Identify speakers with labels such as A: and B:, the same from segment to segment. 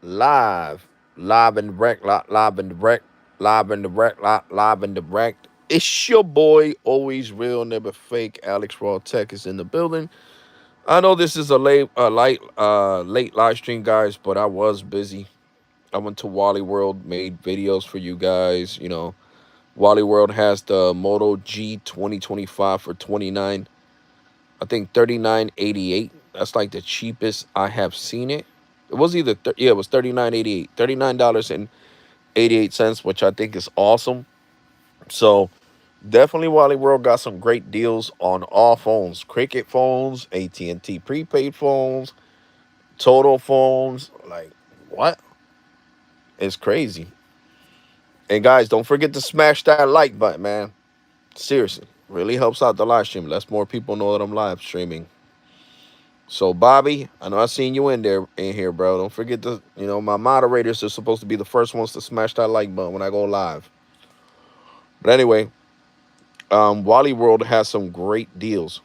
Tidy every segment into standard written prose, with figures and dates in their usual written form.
A: live and direct, live and direct, live and direct, live and direct. It's your boy, always real, never fake. Alex RAwTAlk is in the building. I know this is a late live stream, guys, but I was busy. I went to Wally World, made videos for you guys. Wally World has the Moto G 2025 for 29. I think 39.88. That's like the cheapest I have seen it. It was it was 39.88. $39.88, which I think is awesome. So definitely Wally World got some great deals on all phones. Cricket phones, AT&T prepaid phones, Total phones. Like, what? It's crazy. And guys, don't forget to smash that like button, man. Seriously. Really helps out the live stream. Lets more people know that I'm live streaming. So Bobby, I know I seen you in here, bro. Don't forget to, my moderators are supposed to be the first ones to smash that like button when I go live. But anyway, Wally World has some great deals.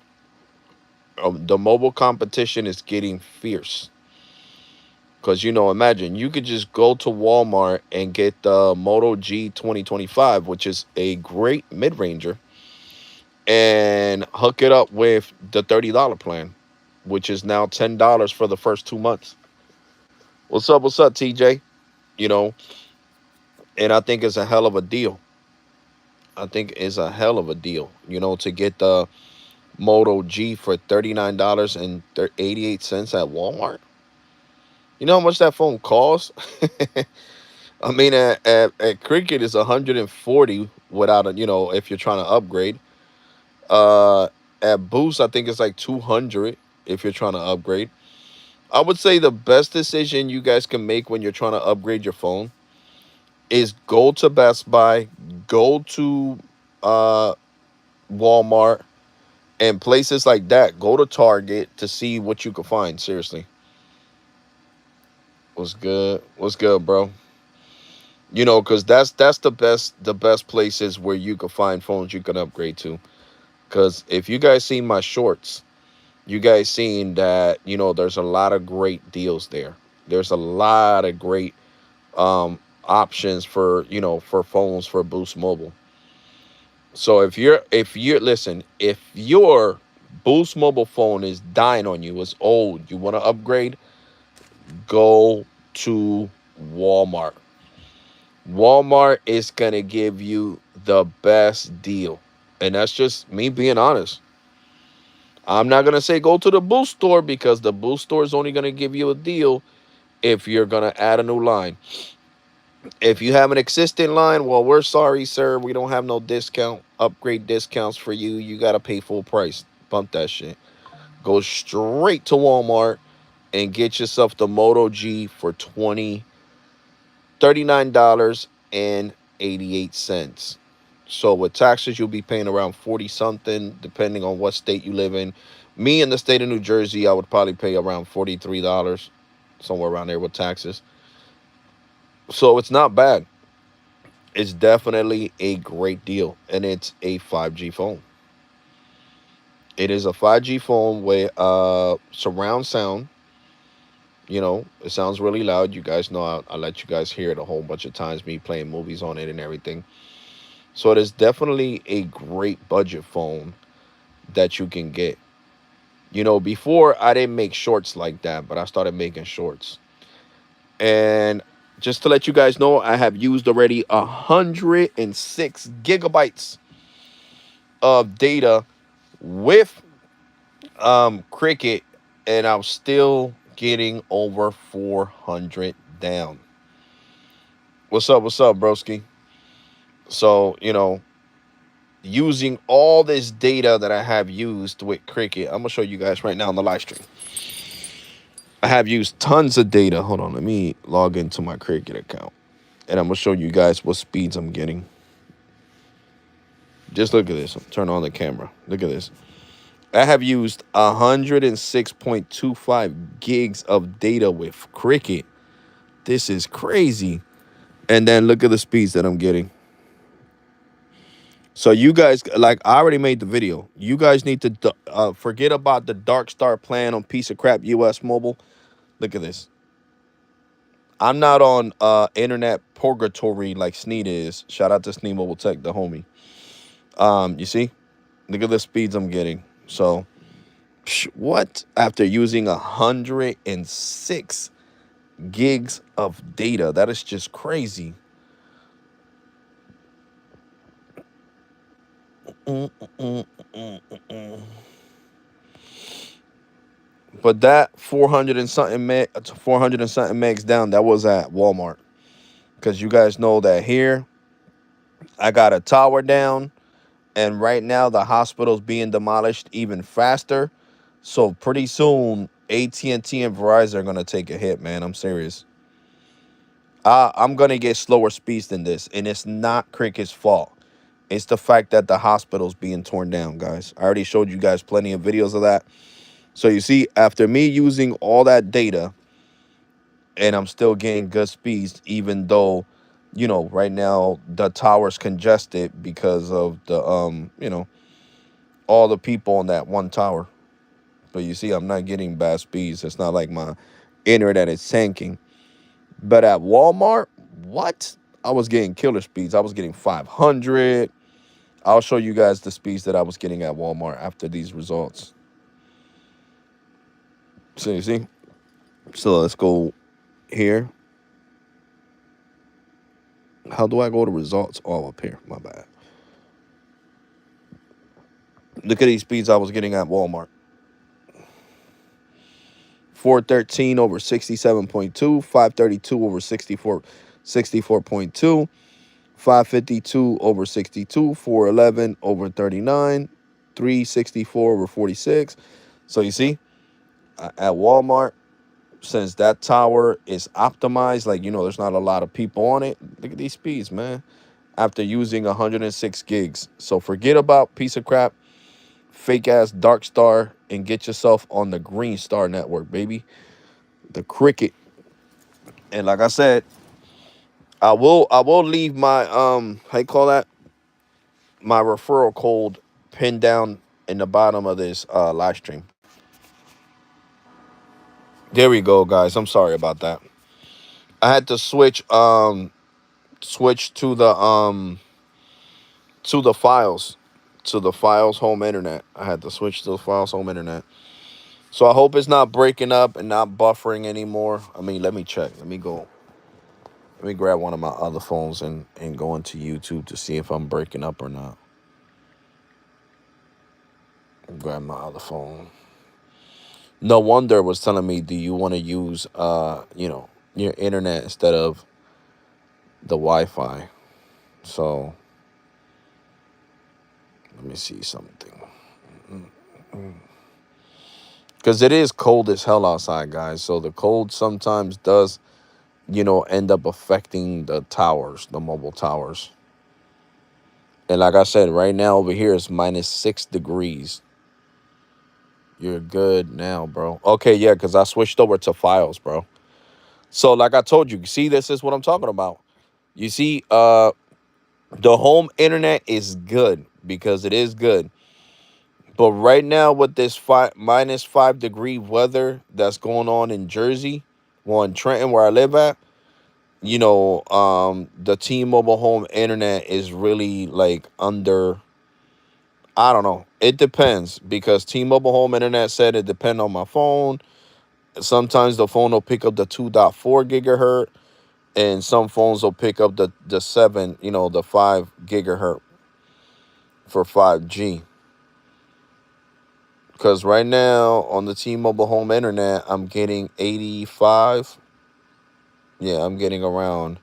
A: The mobile competition is getting fierce. Because, imagine you could just go to Walmart and get the Moto G 2025, which is a great mid-ranger, and hook it up with the $30 plan, which is now $10 for the first 2 months. What's up, TJ? You know, and I think it's a hell of a deal. I think it's a hell of a deal, to get the Moto G for $39.88 at Walmart. You know how much that phone costs? I mean, at Cricket it's 140 without if you're trying to upgrade. Uh, at Boost I think it's like 200 if you're trying to upgrade. I would say the best decision you guys can make when you're trying to upgrade your phone is go to Best Buy, go to uh Walmart, and places like that. Go to Target to see what you can find. Seriously. What's good? What's good, bro? Because that's the best places where you can find phones you can upgrade to. Because if you guys seen my shorts, you guys seen that there's a lot of great deals there. There's a lot of great options for phones for Boost Mobile. So if you're listen, if your Boost Mobile phone is dying on you, it's old, you want to upgrade, go to Walmart. Walmart is going to give you the best deal. And that's just me being honest. I'm not going to say go to the Boost store, because the Boost store is only going to give you a deal if you're going to add a new line. If you have an existing line, well, we're sorry, sir. We don't have no upgrade discounts for you. You got to pay full price. Bump that shit. Go straight to Walmart and get yourself the Moto G for $39.88. So with taxes, you'll be paying around 40 something, depending on what state you live in. Me, in the state of New Jersey, I would probably pay around $43, somewhere around there with taxes. So it's not bad. It's definitely a great deal, and it's a 5G phone. It is a 5G phone with surround sound. It sounds really loud. You guys know I let you guys hear it a whole bunch of times, me playing movies on it and everything. So it is definitely a great budget phone that you can get. Before I didn't make shorts like that, but I started making shorts. And just to let you guys know, I have used already 106 gigabytes of data with Cricket, and I'm still getting over 400 down. What's up, broski? So, using all this data that I have used with Cricket, I'm gonna show you guys right now on the live stream. I have used tons of data. Hold on, let me log into my Cricket account, and I'm gonna show you guys what speeds I'm getting. Just look at this. Turn on the camera. Look at this. I have used 106.25 gigs of data with Cricket. This is crazy. And then look at the speeds that I'm getting. So you guys, like, I already made the video. You guys need to forget about the Dark Star plan on piece of crap US Mobile. Look at this. I'm not on internet purgatory like Sneed is. Shout out to Sneed Mobile Tech, the homie. You see? Look at the speeds I'm getting. So what? After using 106 gigs of data. That is just crazy. Mm, mm, mm, mm. But that 400 and something megs down, that was at Walmart. Because you guys know that here, I got a tower down, and right now the hospital's being demolished even faster. So pretty soon, AT&T and Verizon are gonna take a hit, man. I'm serious. I'm gonna get slower speeds than this, and it's not Cricket's fault. It's the fact that the hospital's being torn down, guys. I already showed you guys plenty of videos of that. So you see, after me using all that data, and I'm still getting good speeds, even though, right now the tower's congested because of the all the people on that one tower. But you see, I'm not getting bad speeds. It's not like my internet is tanking. But at Walmart, what? I was getting killer speeds. I was getting 500. I'll show you guys the speeds that I was getting at Walmart after these results. So you see? So let's go here. How do I go to results? Oh, up here. My bad. Look at these speeds I was getting at Walmart. 413 over 67.2, 532 over 64.2, 552 over 62, 411 over 39, 364 over 46. So you see, at Walmart, since that tower is optimized, like, there's not a lot of people on it. Look at these speeds, man. After using 106 gigs. So forget about piece of crap, fake ass Dark Star, and get yourself on the Green Star network, baby. The Cricket. And like I said, I will leave my how you call that? My referral code pinned down in the bottom of this live stream. There we go, guys. I'm sorry about that. I had to switch to the files home internet. I had to switch to the files home internet. So I hope it's not breaking up and not buffering anymore. I mean, let me check. Let me grab one of my other phones and go into YouTube to see if I'm breaking up or not. Grab my other phone. No wonder it was telling me, do you want to use your internet instead of the Wi-Fi? So let me see something. Because it is cold as hell outside, guys. So the cold sometimes does, end up affecting the towers, the mobile towers. And like I said, right now over here it's -6 degrees. You're good now, bro. Okay, yeah, because I switched over to files, bro. So like I told you, see, this is what I'm talking about. You see, the home internet is good because it is good. But right now with this -5 degree weather that's going on in Jersey, well, in Trenton where I live at, the T-Mobile home internet is really like under, I don't know. It depends because T-Mobile home internet said it depend on my phone. Sometimes the phone will pick up the 2.4 gigahertz, and some phones will pick up the 7, the 5 gigahertz for 5G. Because right now on the T-Mobile home internet, I'm getting 85. Yeah, I'm getting around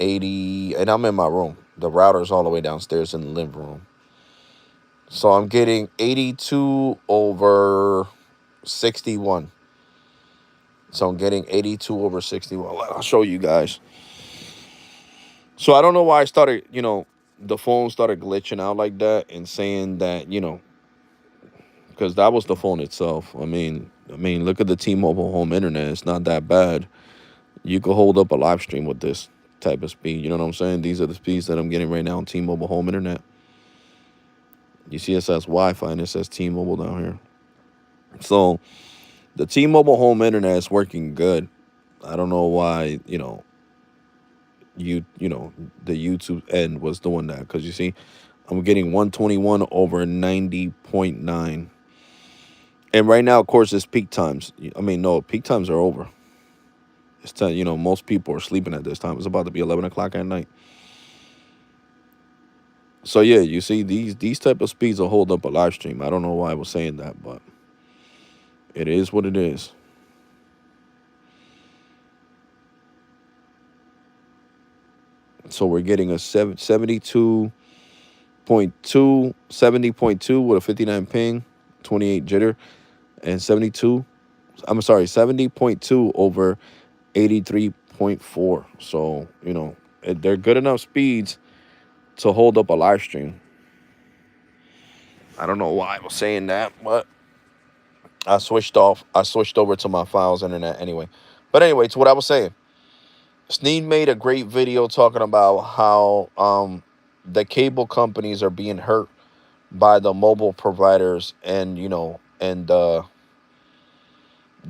A: 80, and I'm in my room. The router's all the way downstairs in the living room. So I'm getting 82 over 61. So I'm getting 82 over 61. I'll show you guys. So I don't know why I started, the phone started glitching out like that and saying that, because that was the phone itself. I mean, look at the T-Mobile home internet. It's not that bad. You could hold up a live stream with this type of speed. You know what I'm saying? These are the speeds that I'm getting right now on T-Mobile home internet. You see it says Wi-Fi and it says T-Mobile down here. So the T-Mobile home internet is working good. I don't know why, the YouTube end was doing that, because you see, I'm getting 121 over 90.9. And right now, of course, it's peak times. I mean, no, peak times are over. It's time, most people are sleeping at this time. It's about to be 11 o'clock at night. So yeah, you see, these type of speeds will hold up a live stream. I don't know why I was saying that, but it is what it is. So we're getting a 72.2, 70.2 with a 59 ping, 28 jitter, and 72. I'm sorry, 70.2 over 83.4. So, they're good enough speeds to hold up a live stream. I don't know why I was saying that, but I switched off. I switched over to my files internet anyway. But anyway, to what I was saying, Sneed made a great video talking about how the cable companies are being hurt by the mobile providers, and the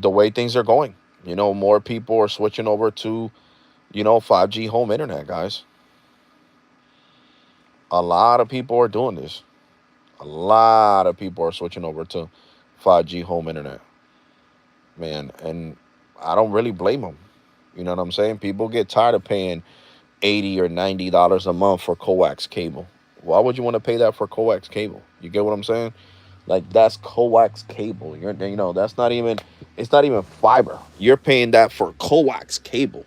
A: way things are going. More people are switching over to 5G home internet, guys. A lot of people are doing this. A lot of people are switching over to 5G home internet, man, and I don't really blame them. You know what I'm saying? People get tired of paying $80 or $90 a month for coax cable. Why would you want to pay that for coax cable? You get what I'm saying? Like, that's coax cable. That's not even. It's not even fiber. You're paying that for coax cable.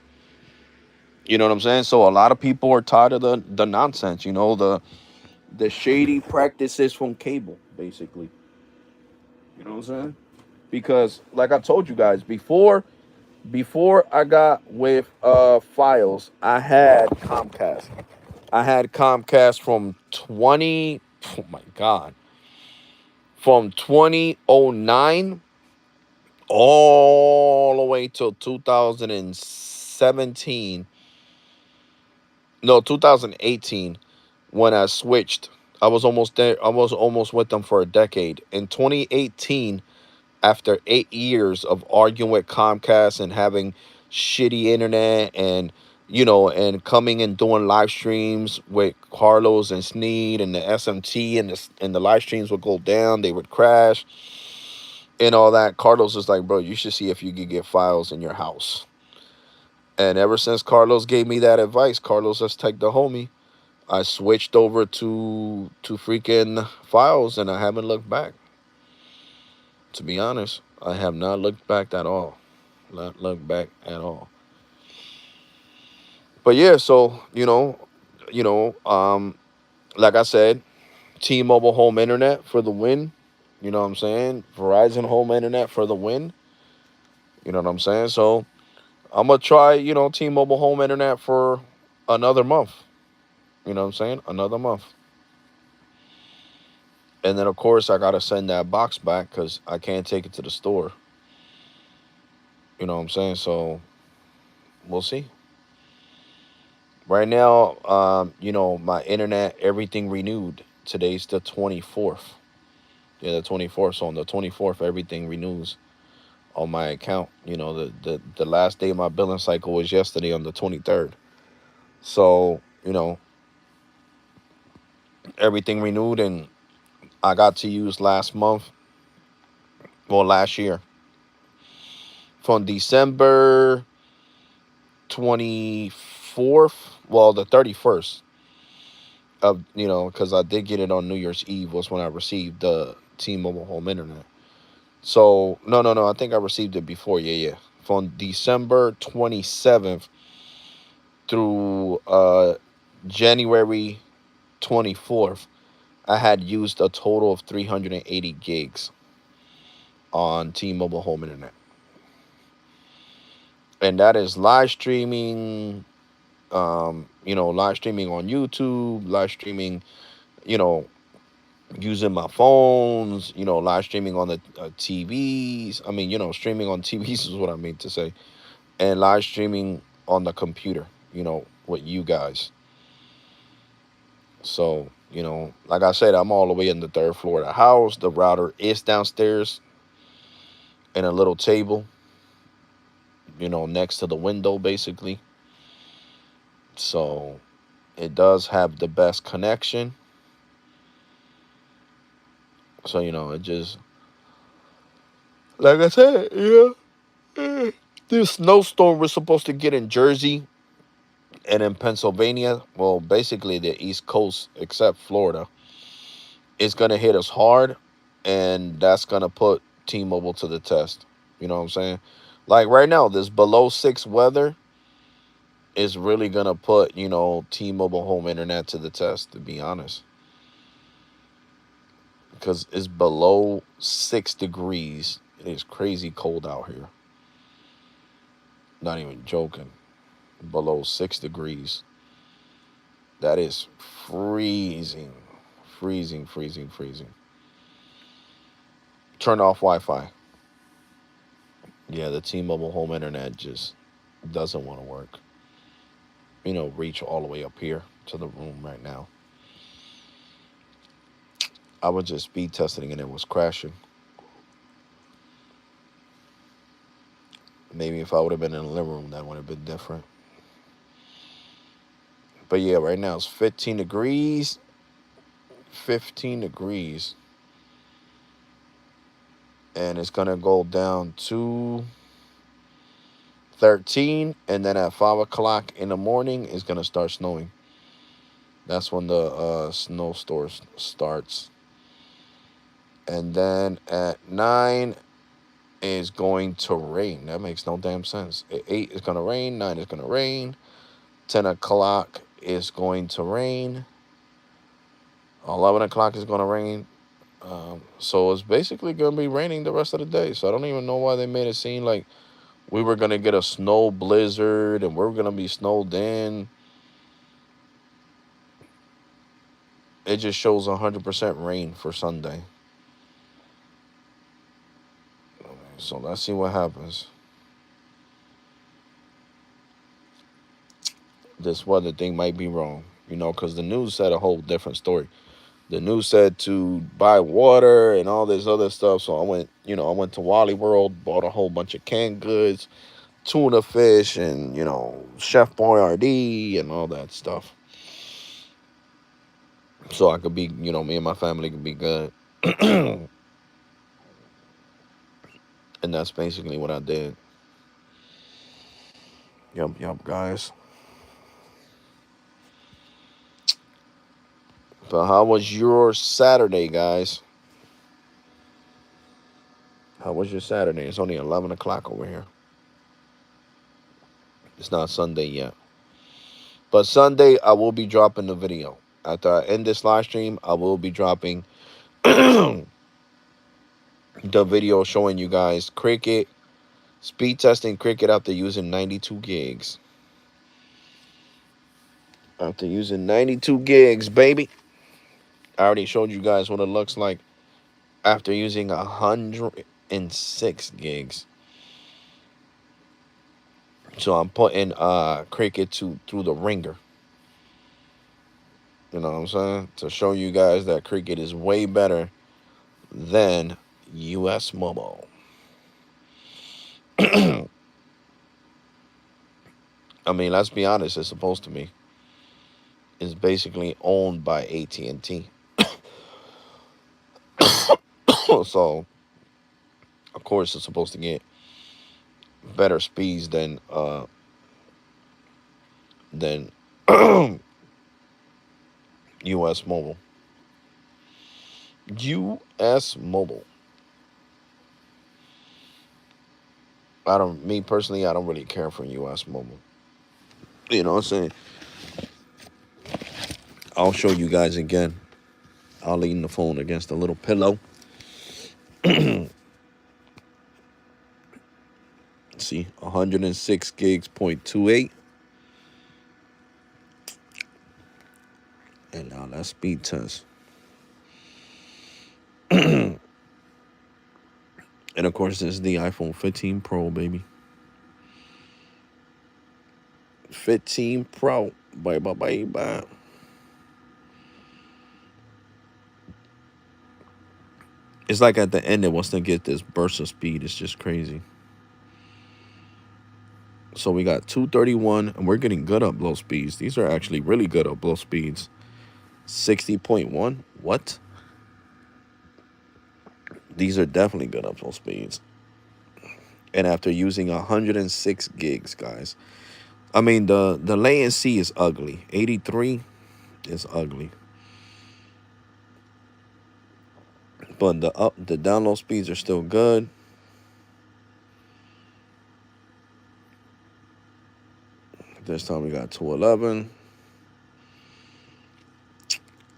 A: You know what I'm saying? So a lot of people are tired of the nonsense. The shady practices from cable, basically. You know what I'm saying? Because, like I told you guys before I got with Files, I had Comcast. I had Comcast from 20. Oh my God. From 2009 all the way till 2017. No, 2018, when I switched. I was almost there. I was almost with them for a decade. In 2018, after 8 years of arguing with Comcast and having shitty internet, and coming and doing live streams with Carlos and Sneed and the SMT, and the live streams would go down, they would crash and all that. Carlos was like, bro, you should see if you could get Files in your house. And ever since Carlos gave me that advice, Carlos, let's take the homie, I switched over to freaking Files, and I haven't looked back. To be honest, I have not looked back at all. Not looked back at all. But yeah, so like I said, T-Mobile home internet for the win. You know what I'm saying? Verizon home internet for the win. You know what I'm saying? So I'm gonna try, T-Mobile home internet for another month. You know what I'm saying? Another month. And then of course I gotta send that box back because I can't take it to the store. You know what I'm saying? So we'll see. Right now, my internet, everything renewed. Today's the 24th. Yeah, the 24th. So on the 24th, everything renews on my account. The last day of my billing cycle was yesterday on the 23rd. So, everything renewed, and I got to use last month, well, last year, from December 24th, well, the 31st of, because I did get it on New Year's Eve, was when I received the T-Mobile home internet. So, no, no, no, I think I received it before. Yeah, yeah. From December 27th through January 24th, I had used a total of 380 gigs on T-Mobile home internet. And that is live streaming, live streaming on YouTube, live streaming, you know, using my phones, live streaming on the TVs. I mean, streaming on TVs is what I mean to say. And live streaming on the computer, with you guys. So, like I said, I'm all the way in the third floor of the house. The router is downstairs in a little table. next to the window basically. So it does have the best connection. So it just, like I said, this snowstorm we're supposed to get in Jersey and in Pennsylvania, well, basically the East Coast except Florida, it's gonna hit us hard, and that's gonna put T-Mobile to the test. You know what I'm saying? Like right now, this below 6 weather is really gonna put T-Mobile home internet to the test. To be honest, because it's below 6 degrees. It is crazy cold out here. Not even joking. Below 6 degrees. That is freezing. Freezing, freezing, freezing. Turn off Wi-Fi. Yeah, the T-Mobile home internet just doesn't want to work. Reach all the way up here to the room right now. I was just speed testing and it was crashing. Maybe if I would have been in the living room, that would have been different. But yeah, right now it's 15 degrees. 15 degrees. And it's going to go down to 13. And then at 5 o'clock in the morning, it's going to start snowing. That's when the snowstorm starts. And then at 9 is going to rain. That makes no damn sense. At 8 is going to rain. 9 is going to rain. 10 o'clock is going to rain. 11 o'clock is going to rain. So it's basically going to be raining the rest of the day. So I don't even know why they made it seem like we were going to get a snow blizzard and we're going to be snowed in. It just shows 100% rain for Sunday. So let's see what happens. This weather thing might be wrong, because the news said a whole different story. The news said to buy water and all this other stuff. So I went to Wally World, bought a whole bunch of canned goods, tuna fish, and, Chef Boyardee and all that stuff. So I could be, me and my family could be good. And that's basically what I did. Yep, guys. But how was your Saturday, guys? How was your Saturday? It's only 11 o'clock over here. It's not Sunday yet. But Sunday, I will be dropping the video. After I end this live stream, I will be dropping the video showing you guys Cricket, speed testing Cricket after using 92 gigs. After using 92 gigs, baby. I already showed you guys what it looks like after using 106 gigs. So I'm putting Cricket through the ringer. You know what I'm saying? To show you guys that Cricket is way better than US Mobile. I mean, let's be honest, it's supposed to be. It's basically owned by AT&T. So, of course, it's supposed to get better speeds than US Mobile. US Mobile. Me personally, I don't really care for US Mobile. You know what I'm saying? I'll show you guys again. I'll lean the phone against a little pillow. See, 106 gigs, 0.28. And now let's speed test. And of course, this is the iPhone 15 Pro, baby. 15 Pro. Bye, bye, bye, bye. It's like at the end, it wants to get this burst of speed. It's just crazy. So we got 231, and we're getting good upload speeds. These are actually really good upload speeds. 60.1. What? These are definitely good upload speeds. And after using 106 gigs, guys. I mean, the latency is ugly. 83 is ugly. But the download speeds are still good. This time we got 211.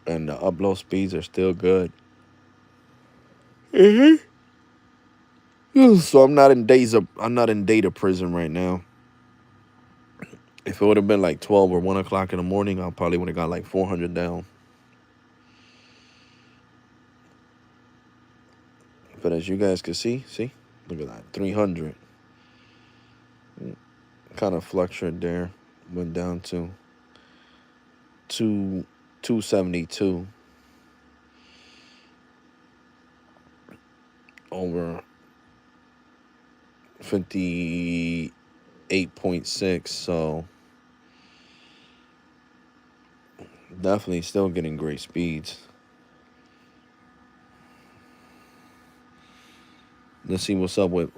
A: And the upload speeds are still good. So I'm not in data prison right now. If it would have been like 12 or 1 o'clock in the morning, I probably would have got like 400 down. But as you guys can see, look at that, 300. Kind of fluctuated there. Went down to 272 over 58.6. So definitely still getting great speeds. Let's see what's up with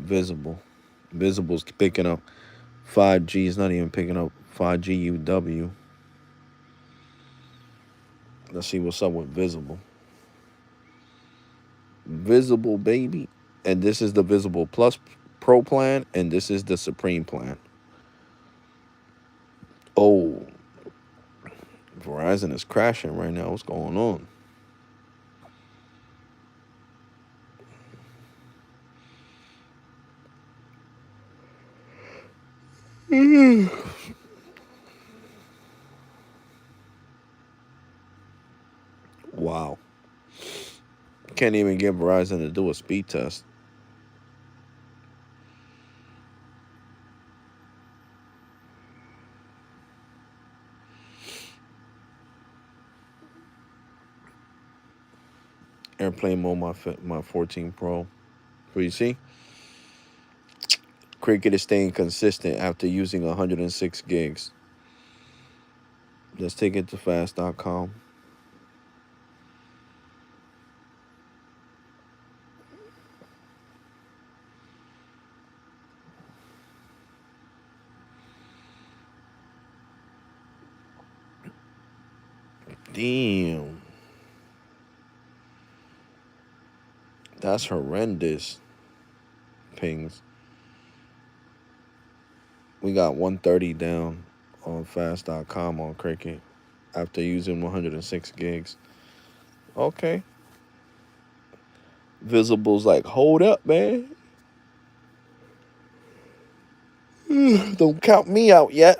A: Visible. Visible's picking up 5G. It's not even picking up 5G UW. Let's see what's up with Visible. Visible, baby. And this is the Visible Plus Pro plan, and this is the Supreme plan. Oh, Verizon is crashing right now. What's going on? Wow. Can't even get Verizon to do a speed test. Airplane mode, my 14 Pro. So you see, Cricket is staying consistent after using 106 gigs. Let's take it to fast.com. Damn. That's horrendous. Pings. We got 130 down on fast.com on Cricket after using 106 gigs. Okay. Visible's like, hold up, man. Don't count me out yet.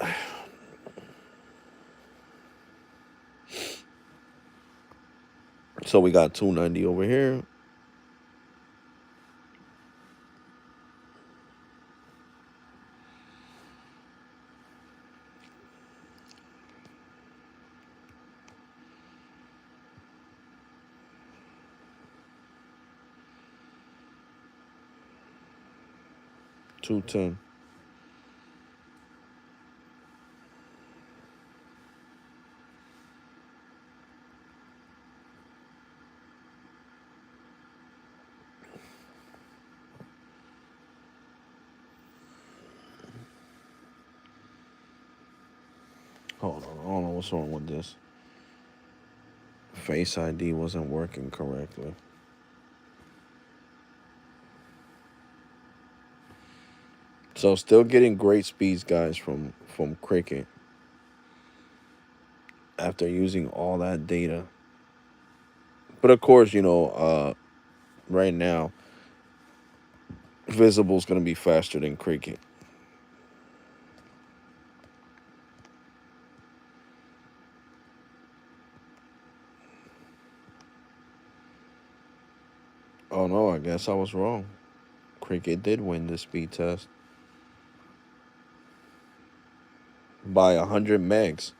A: So we got 290 over here. $210. Hold on, I don't know what's wrong with this. Face ID wasn't working correctly. So still getting great speeds, guys, from Cricket after using all that data. But of course, right now, Visible's gonna be faster than Cricket. Oh no, I guess I was wrong. Cricket did win the speed test by 100 megs.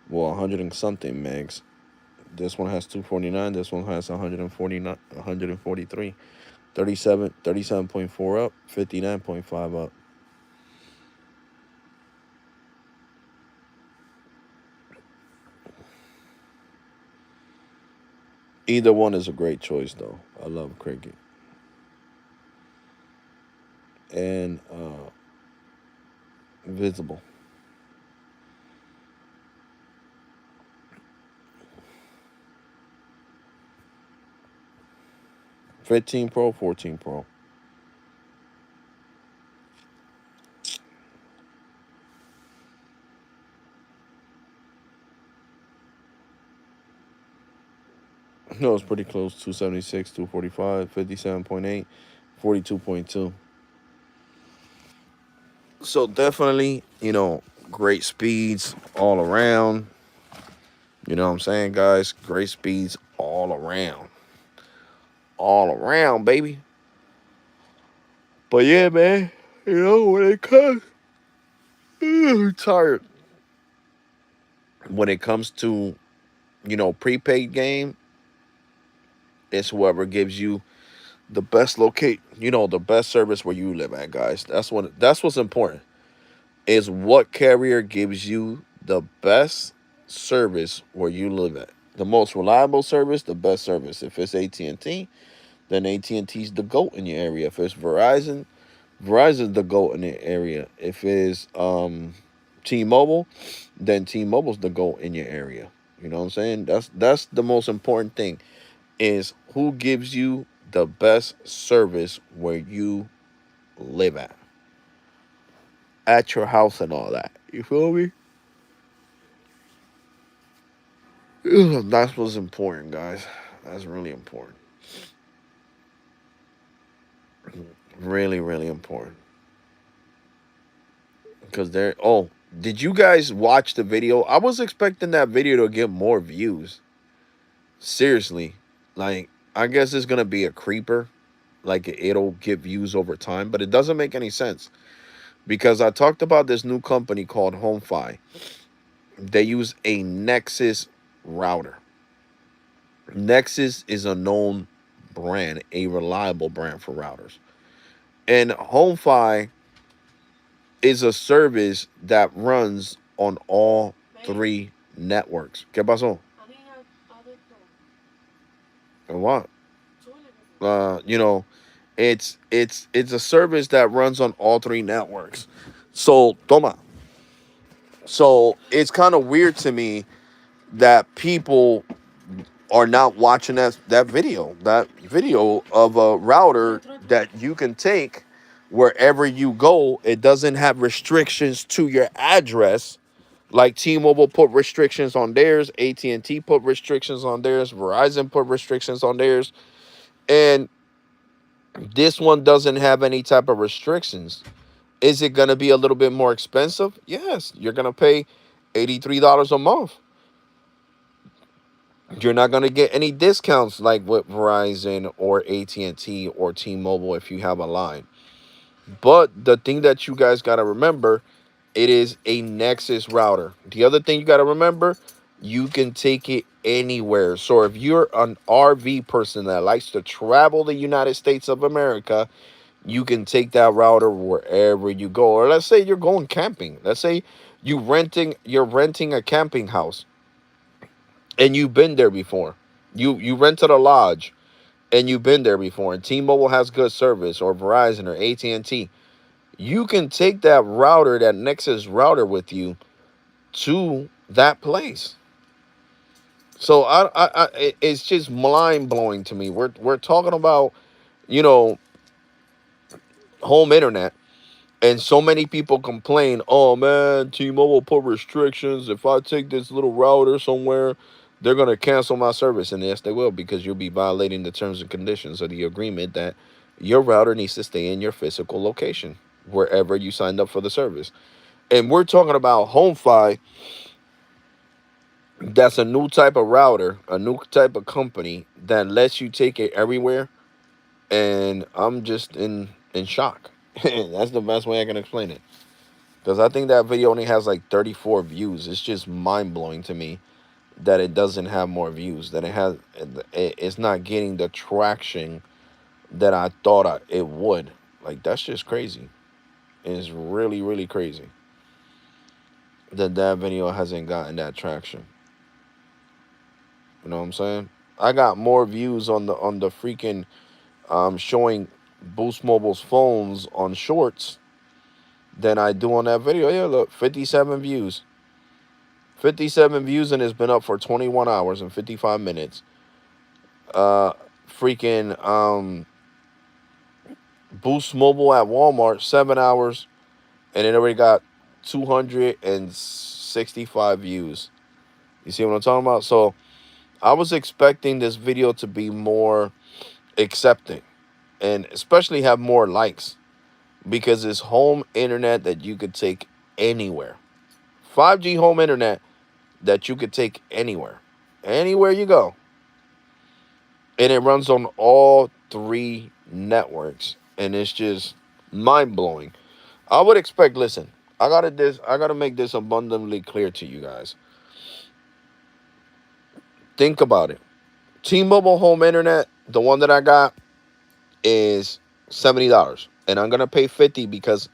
A: Well, 100 and something megs. This one has 249. This one has 149, 143. 37.4 up, 59.5 up. Either one is a great choice, though. I love Cricket and Visible. 15 Pro, 14 Pro. No, it's pretty close. 276, 245, 57.8, 42.2. So definitely, great speeds all around. You know what I'm saying, guys? Great speeds all around. All around, baby. But yeah, man, when it comes, I'm tired. When it comes to, prepaid game, it's whoever gives you the best the best service where you live at, guys. That's what's important. Is what carrier gives you the best service where you live at. The most reliable service, the best service. If it's AT&T, then AT&T's the GOAT in your area. If it's Verizon, Verizon's the GOAT in the area. If it's T-Mobile, then T-Mobile's the GOAT in your area. You know what I'm saying? That's the most important thing is who gives you the best service where you live at your house and all that. You feel me? Ugh, that's what's important, guys. That's really important. Really, really important. Because they're. Oh, did you guys watch the video? I was expecting that video to get more views. Seriously. Like, I guess it's going to be a creeper. Like, it'll get views over time. But it doesn't make any sense. Because I talked about this new company called HomeFi. They use a Nexus router. Nexus is a known brand, a reliable brand for routers. And HomeFi is a service that runs on all three networks. ¿Qué pasó? And what? You know, it's a service that runs on all three networks. So, toma. So it's kind of weird to me that people are not watching that video of a router that you can take wherever you go. It doesn't have restrictions to your address like T-Mobile put restrictions on theirs, AT&T put restrictions on theirs, Verizon put restrictions on theirs, and this one doesn't have any type of restrictions. Is it going to be a little bit more expensive? Yes, you're going to pay $83 a month. You're not going to get any discounts like with Verizon or AT&T or T-Mobile if you have a line. But the thing that you guys got to remember, it is a Nexus router. The other thing you got to remember, you can take it anywhere. So if you're an RV person that likes to travel the United States of America, you can take that router wherever you go. Or let's say you're going camping. Let's say you're renting a camping house and you've been there before. You rented a lodge and you've been there before, and T-Mobile has good service, or Verizon or AT&T. You can take that router, that Nexus router, with you to that place. So it's just mind blowing to me. We're talking about you know home internet, and so many people complain. Oh man, T-Mobile put restrictions. If I take this little router somewhere, they're gonna cancel my service. And yes, they will, because you'll be violating the terms and conditions of the agreement that your router needs to stay in your physical location wherever you signed up for the service. And we're talking about HomeFi. That's a new type of router, a new type of company that lets you take it everywhere. And I'm just in shock. That's the best way I can explain it. Because I think that video only has like 34 views. It's just mind blowing to me that it doesn't have more views. That it's not getting the traction that I thought it would. Like, that's just crazy. It's really, really crazy that video hasn't gotten that traction. You know what I'm saying? I got more views on the freaking showing Boost Mobile's phones on shorts than I do on that video. Yeah, look, 57 views. 57 views, and it's been up for 21 hours and 55 minutes. Uh freaking Boost Mobile at Walmart, 7 hours, and it already got 265 views. You see what I'm talking about? So I was expecting this video to be more accepting and especially have more likes because it's home internet that you could take anywhere. 5G home internet that you could take anywhere. Anywhere you go. And it runs on all three networks. And it's just mind blowing. I would expect, listen, I gotta make this abundantly clear to you guys. Think about it. T-Mobile home internet, the one that I got, is $70. And I'm gonna pay 50 because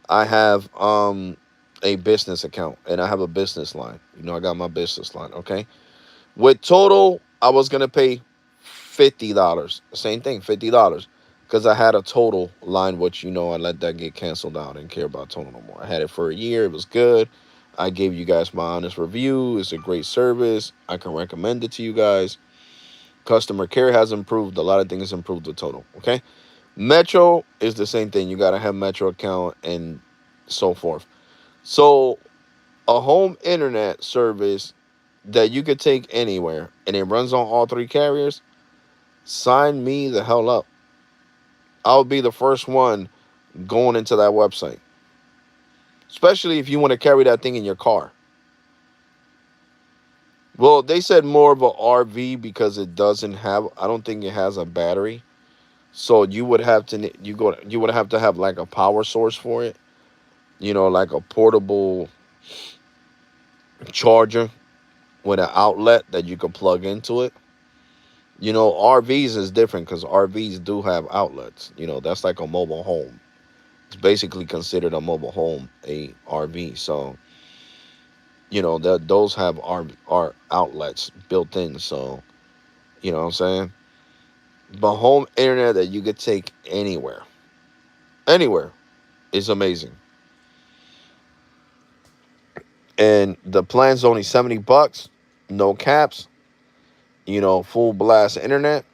A: I have a business account and I have a business line. You know, I got my business line, okay? With Total, I was gonna pay $50. Same thing, $50. Because I had a Total line, which, you know, I let that get canceled out. I didn't care about Total no more. I had it for a year, it was good. I gave you guys my honest review. It's a great service. I can recommend it to you guys. Customer care has improved. A lot of things improved with Total, okay? Metro is the same thing. You gotta have Metro account and so forth. So a home internet service that you could take anywhere and it runs on all three carriers, sign me the hell up. I'll be the first one going into that website. Especially if you want to carry that thing in your car. Well, they said more of a RV because it doesn't have, I don't think it has a battery. So you would have to you would have to have like a power source for it. You know, like a portable charger with an outlet that you can plug into it. You know, RVs is different because RVs do have outlets. You know, that's like a mobile home. It's basically considered a mobile home, a RV. So, you know, that those have our outlets built in. So, you know what I'm saying? But home internet that you could take anywhere, anywhere, is amazing. And the plan's only $70, no caps. You know, full blast internet.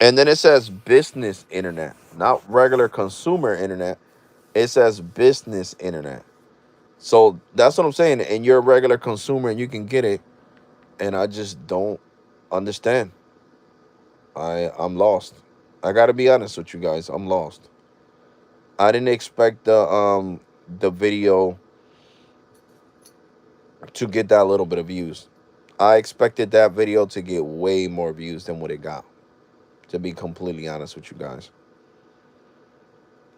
A: And then it says business internet, not regular consumer internet. It says business internet. So that's what I'm saying. And you're a regular consumer and you can get it. And I just don't understand. I'm lost. I gotta be honest with you guys. I'm lost. I didn't expect the video to get that little bit of views. I expected that video to get way more views than what it got. To be completely honest with you guys.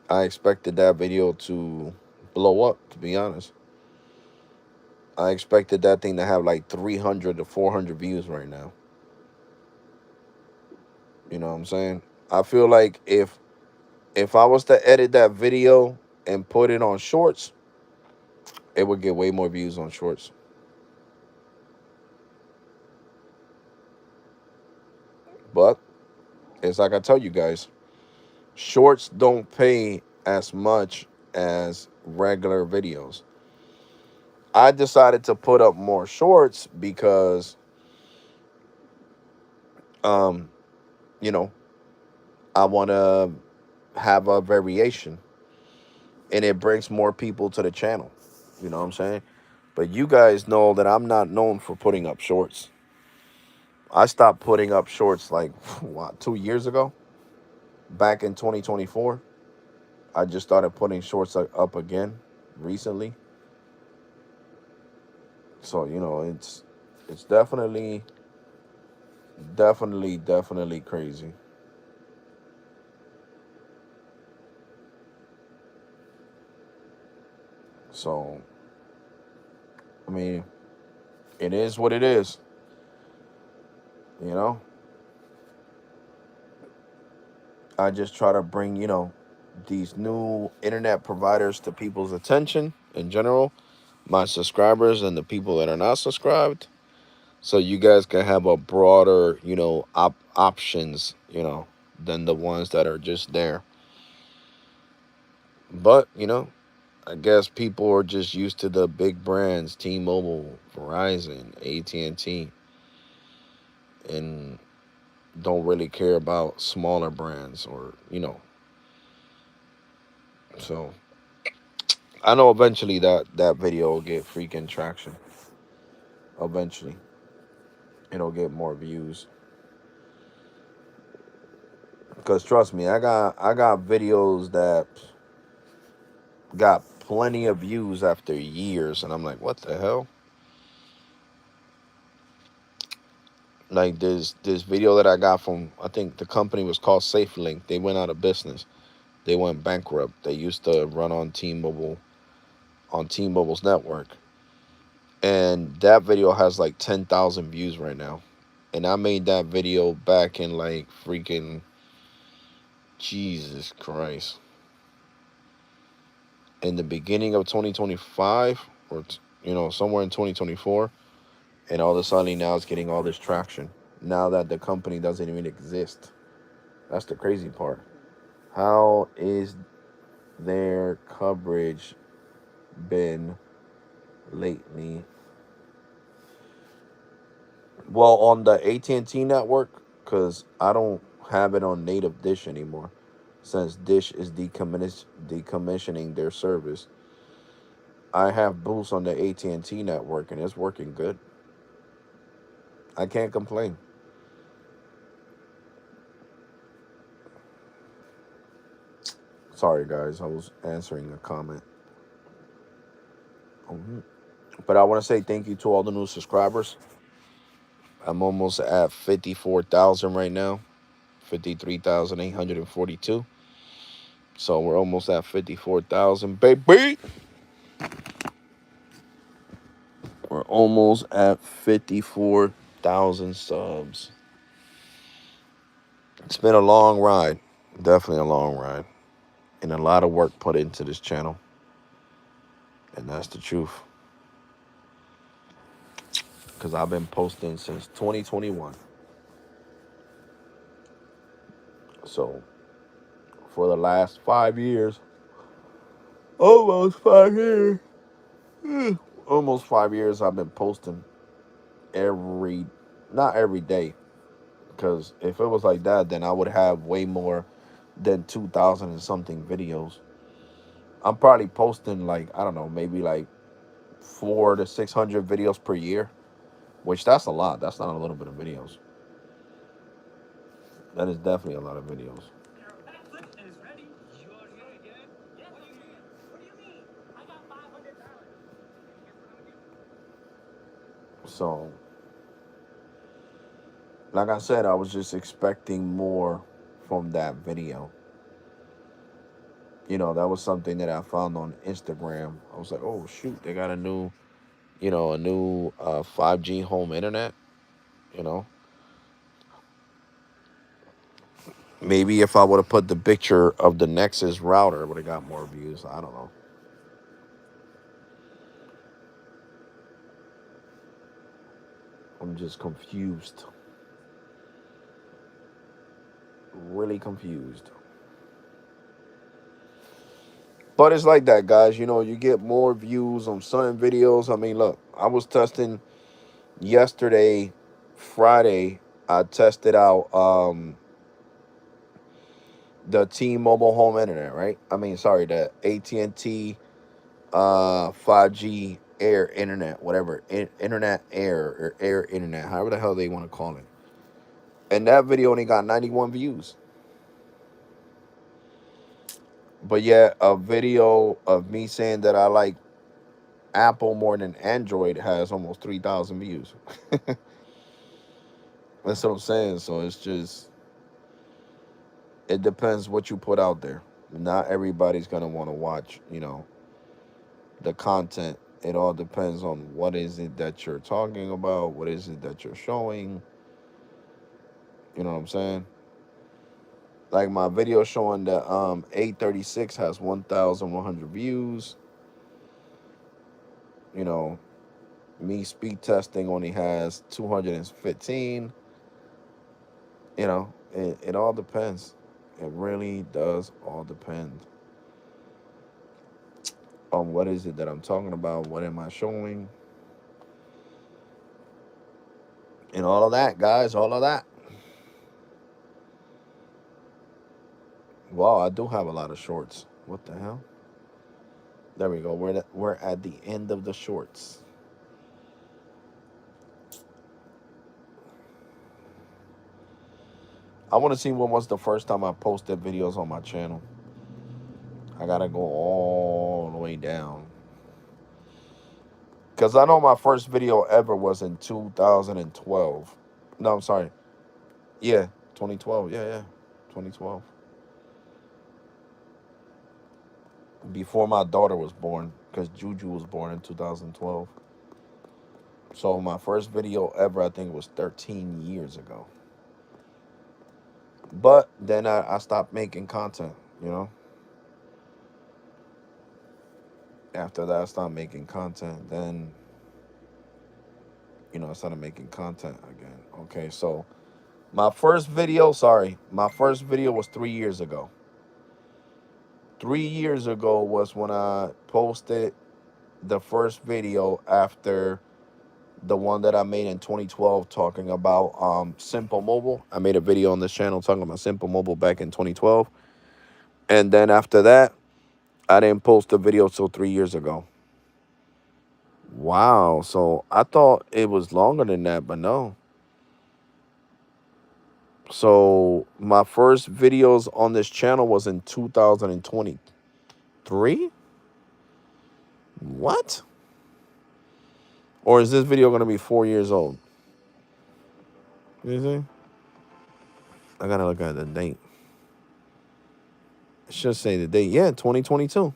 A: I expected that video to blow up, to be honest. I expected that thing to have like 300 to 400 views right now. You know what I'm saying? I feel like if I was to edit that video and put it on shorts, it would get way more views on shorts. But it's like I tell you guys, shorts don't pay as much as regular videos. I decided to put up more shorts because um, you know, I want to have a variation and it brings more people to the channel. You know what I'm saying? But you guys know that I'm not known for putting up shorts. I stopped putting up shorts like what, 2 years ago, back in 2024. I just started putting shorts up again recently. So you know, it's definitely crazy. So I mean, it is what it is. You know, I just try to bring, you know, these new internet providers to people's attention in general, my subscribers and the people that are not subscribed. so you guys can have a broader, options, than the ones that are just there. But I guess people are just used to the big brands, T-Mobile, Verizon, AT&T, and don't really care about smaller brands, or so I know eventually that video will get freaking traction. Eventually it'll get more views, because trust me, I got videos that got plenty of views after years, and I'm like, what the hell? Like this video that I got from, I think the company was called SafeLink. They went out of business. They went bankrupt. They used to run on T-Mobile's network. And that video has like 10,000 views right now. And I made that video back in like freaking Jesus Christ. In the beginning of 2025, or somewhere in 2024, and all of a sudden now it's getting all this traction. Now that the company doesn't even exist. That's the crazy part. How is their coverage been lately? Well, on the AT&T network, because I don't have it on native Dish anymore, since Dish is decommissioning their service. I have Boost on the AT&T network, and it's working good. I can't complain. Sorry, guys, I was answering a comment. Mhm. But I want to say thank you to all the new subscribers. I'm almost at 54,000 right now, 53,842. So we're almost at 54,000, baby. We're almost at 54,000 subs. It's been a long ride. Definitely a long ride. And a lot of work put into this channel. And that's the truth. Because I've been posting since 2021. So for the last 5 years, almost 5 years, almost 5 years, I've been posting every, not every day. Because if it was like that, then I would have way more than 2,000 and something videos. I'm probably posting like, I don't know, maybe like 400 to 600 videos per year, which that's a lot. That's not a little bit of videos. That is definitely a lot of videos. So, like I said, I was just expecting more from that video. That was something that I found on Instagram. I was like, oh shoot, they got a new 5G home internet. You know, maybe if I would have put the picture of the Nexus router, it would have got more views. I don't know. I'm just confused. Really confused. But it's like that, guys. You get more views on certain videos. I mean, look, I was testing yesterday, Friday. I tested out the T-Mobile home internet, right? I mean, sorry, the AT&T 5G air internet, whatever, internet air or air internet, however the hell they want to call it. And that video only got 91 views. But yeah, a video of me saying that I like Apple more than Android has almost 3,000 views. That's what I'm saying. So it's just, it depends what you put out there. Not everybody's gonna want to watch, the content. It all depends on what is it that you're talking about, what is it that you're showing. You know what I'm saying? Like my video showing that 836 has 1,100 views. You know, Me speed testing only has 215. You know, it all depends. It really does all depend on what is it that I'm talking about, what am I showing, and all of that, guys, all of that. Wow, I do have a lot of shorts. What the hell? There we go. We're at the end of the shorts. I want to see when was the first time I posted videos on my channel. I gotta go all the way down. Because I know my first video ever was in 2012. No, I'm sorry. Yeah, 2012. Yeah. 2012. Before my daughter was born, because Juju was born in 2012. So my first video ever, I think, was 13 years ago. But then I stopped making content, you know? After that, I stopped making content. Then, I started making content again. Okay, so my first video was 3 years ago. 3 years ago was when I posted the first video after the one that I made in 2012 talking about Simple Mobile. I made a video on this channel talking about Simple Mobile back in 2012. And then after that, I didn't post a video till 3 years ago. Wow. So I thought it was longer than that, but no. So my first videos on this channel was in 2023. What? Or is this video going to be 4 years old? You see? I got to look at the date. It should say the date. Yeah, 2022.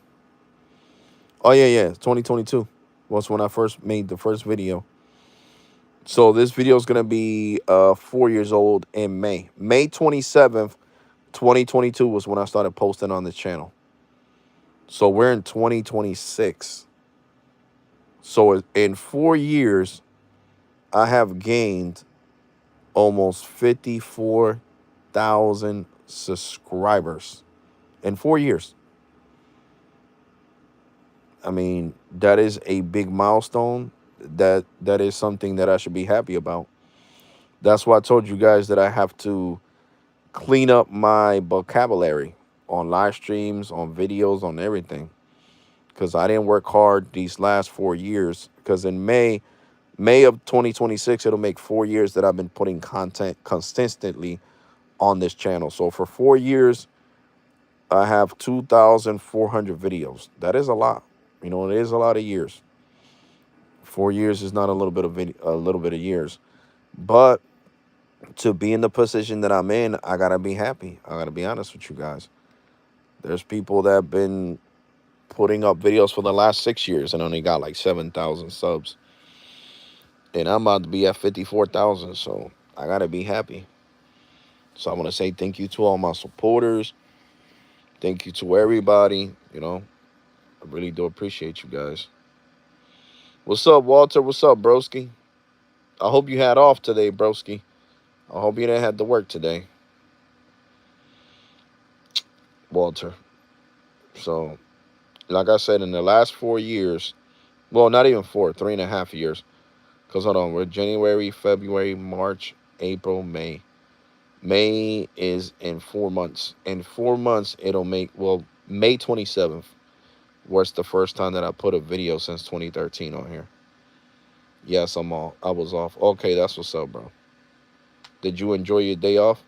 A: Oh, yeah. 2022 was when I first made the first video. So this video is going to be 4 years old in May. May 27th, 2022 was when I started posting on this channel. So we're in 2026. So in 4 years, I have gained almost 54,000 subscribers in 4 years. I mean, that is a big milestone. That is something that I should be happy about. That's why I told you guys that I have to clean up my vocabulary on live streams, on videos, on everything. Because I didn't work hard these last 4 years. Because in May of 2026, it'll make 4 years that I've been putting content consistently on this channel. So for 4 years, I have 2,400 videos. That is a lot. It is a lot of years. 4 years is not a little bit of years. But to be in the position that I'm in, I gotta be happy. I gotta be honest with you guys. There's people that have been putting up videos for the last 6 years and only got like 7,000 subs. And I'm about to be at 54,000, so I gotta be happy. So I want to say thank you to all my supporters. Thank you to everybody. I really do appreciate you guys. What's up, Walter? What's up, broski? I hope you had off today, broski. I hope you didn't have to work today, Walter. So, like I said, in the last 4 years, well, not even 4, 3.5 years. Because hold on, we're January, February, March, April, May. May is in 4 months. In 4 months, it'll make, well, May 27th was the first time that I put a video since 2013 on here. Yes, I was off. Okay, that's what's up, bro. Did you enjoy your day off?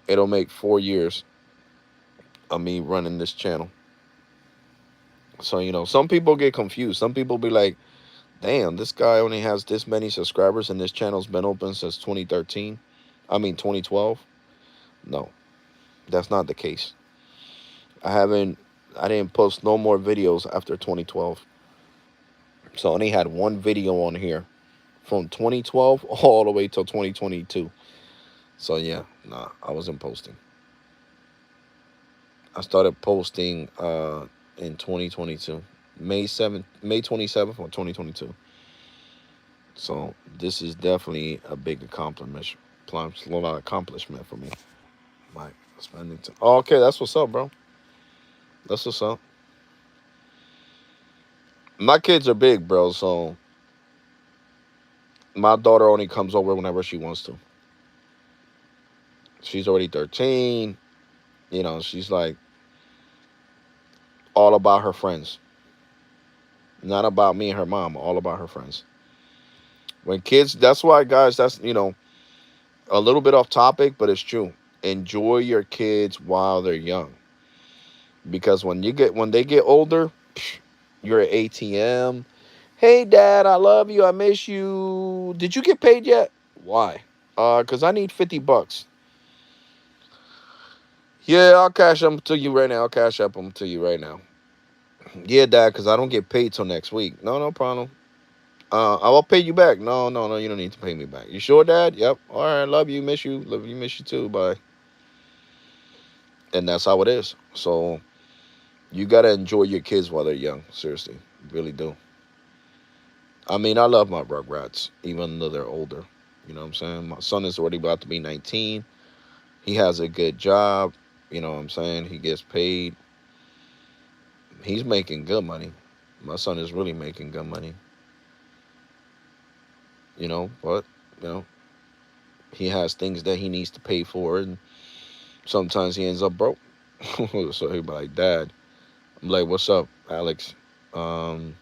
A: It'll make 4 years of me running this channel. So, some people get confused. Some people be like, damn, this guy only has this many subscribers and this channel's been open since 2013. 2012. No, that's not the case. I didn't post no more videos after 2012. So I only had one video on here from 2012 all the way till 2022. So yeah, nah, I wasn't posting. I started posting in 2022. May 27th of 2022. So this is definitely a big accomplishment for me. My spending time. Oh, okay, that's what's up, bro. That's what's up. My kids are big, bro. So my daughter only comes over whenever she wants to. She's already 13. You know, she's like all about her friends, not about me and her mom. All about her friends. When kids, that's why, guys. That's a little bit off topic, but it's true. Enjoy your kids while they're young, because when they get older, you're at ATM. Hey, Dad, I love you. I miss you. Did you get paid yet? Why? Cause I need $50. Yeah, I'll cash them to you right now. I'll cash up them to you right now. Yeah, Dad, cause I don't get paid till next week. No, no problem. I will pay you back. No, no, no. You don't need to pay me back. You sure, Dad? Yep. All right. Love you. Miss you. Love you. Miss you too. Bye. And that's how it is. So you gotta enjoy your kids while they're young. Seriously, really do. I mean, I love my Rugrats, even though they're older. You know what I'm saying? My son is already about to be 19. He has a good job. You know what I'm saying? He gets paid. He's making good money. My son is really making good money. But you know, he has things that he needs to pay for, and sometimes he ends up broke. So he'll be like, "Dad," I'm like, "What's up, Alex? Um,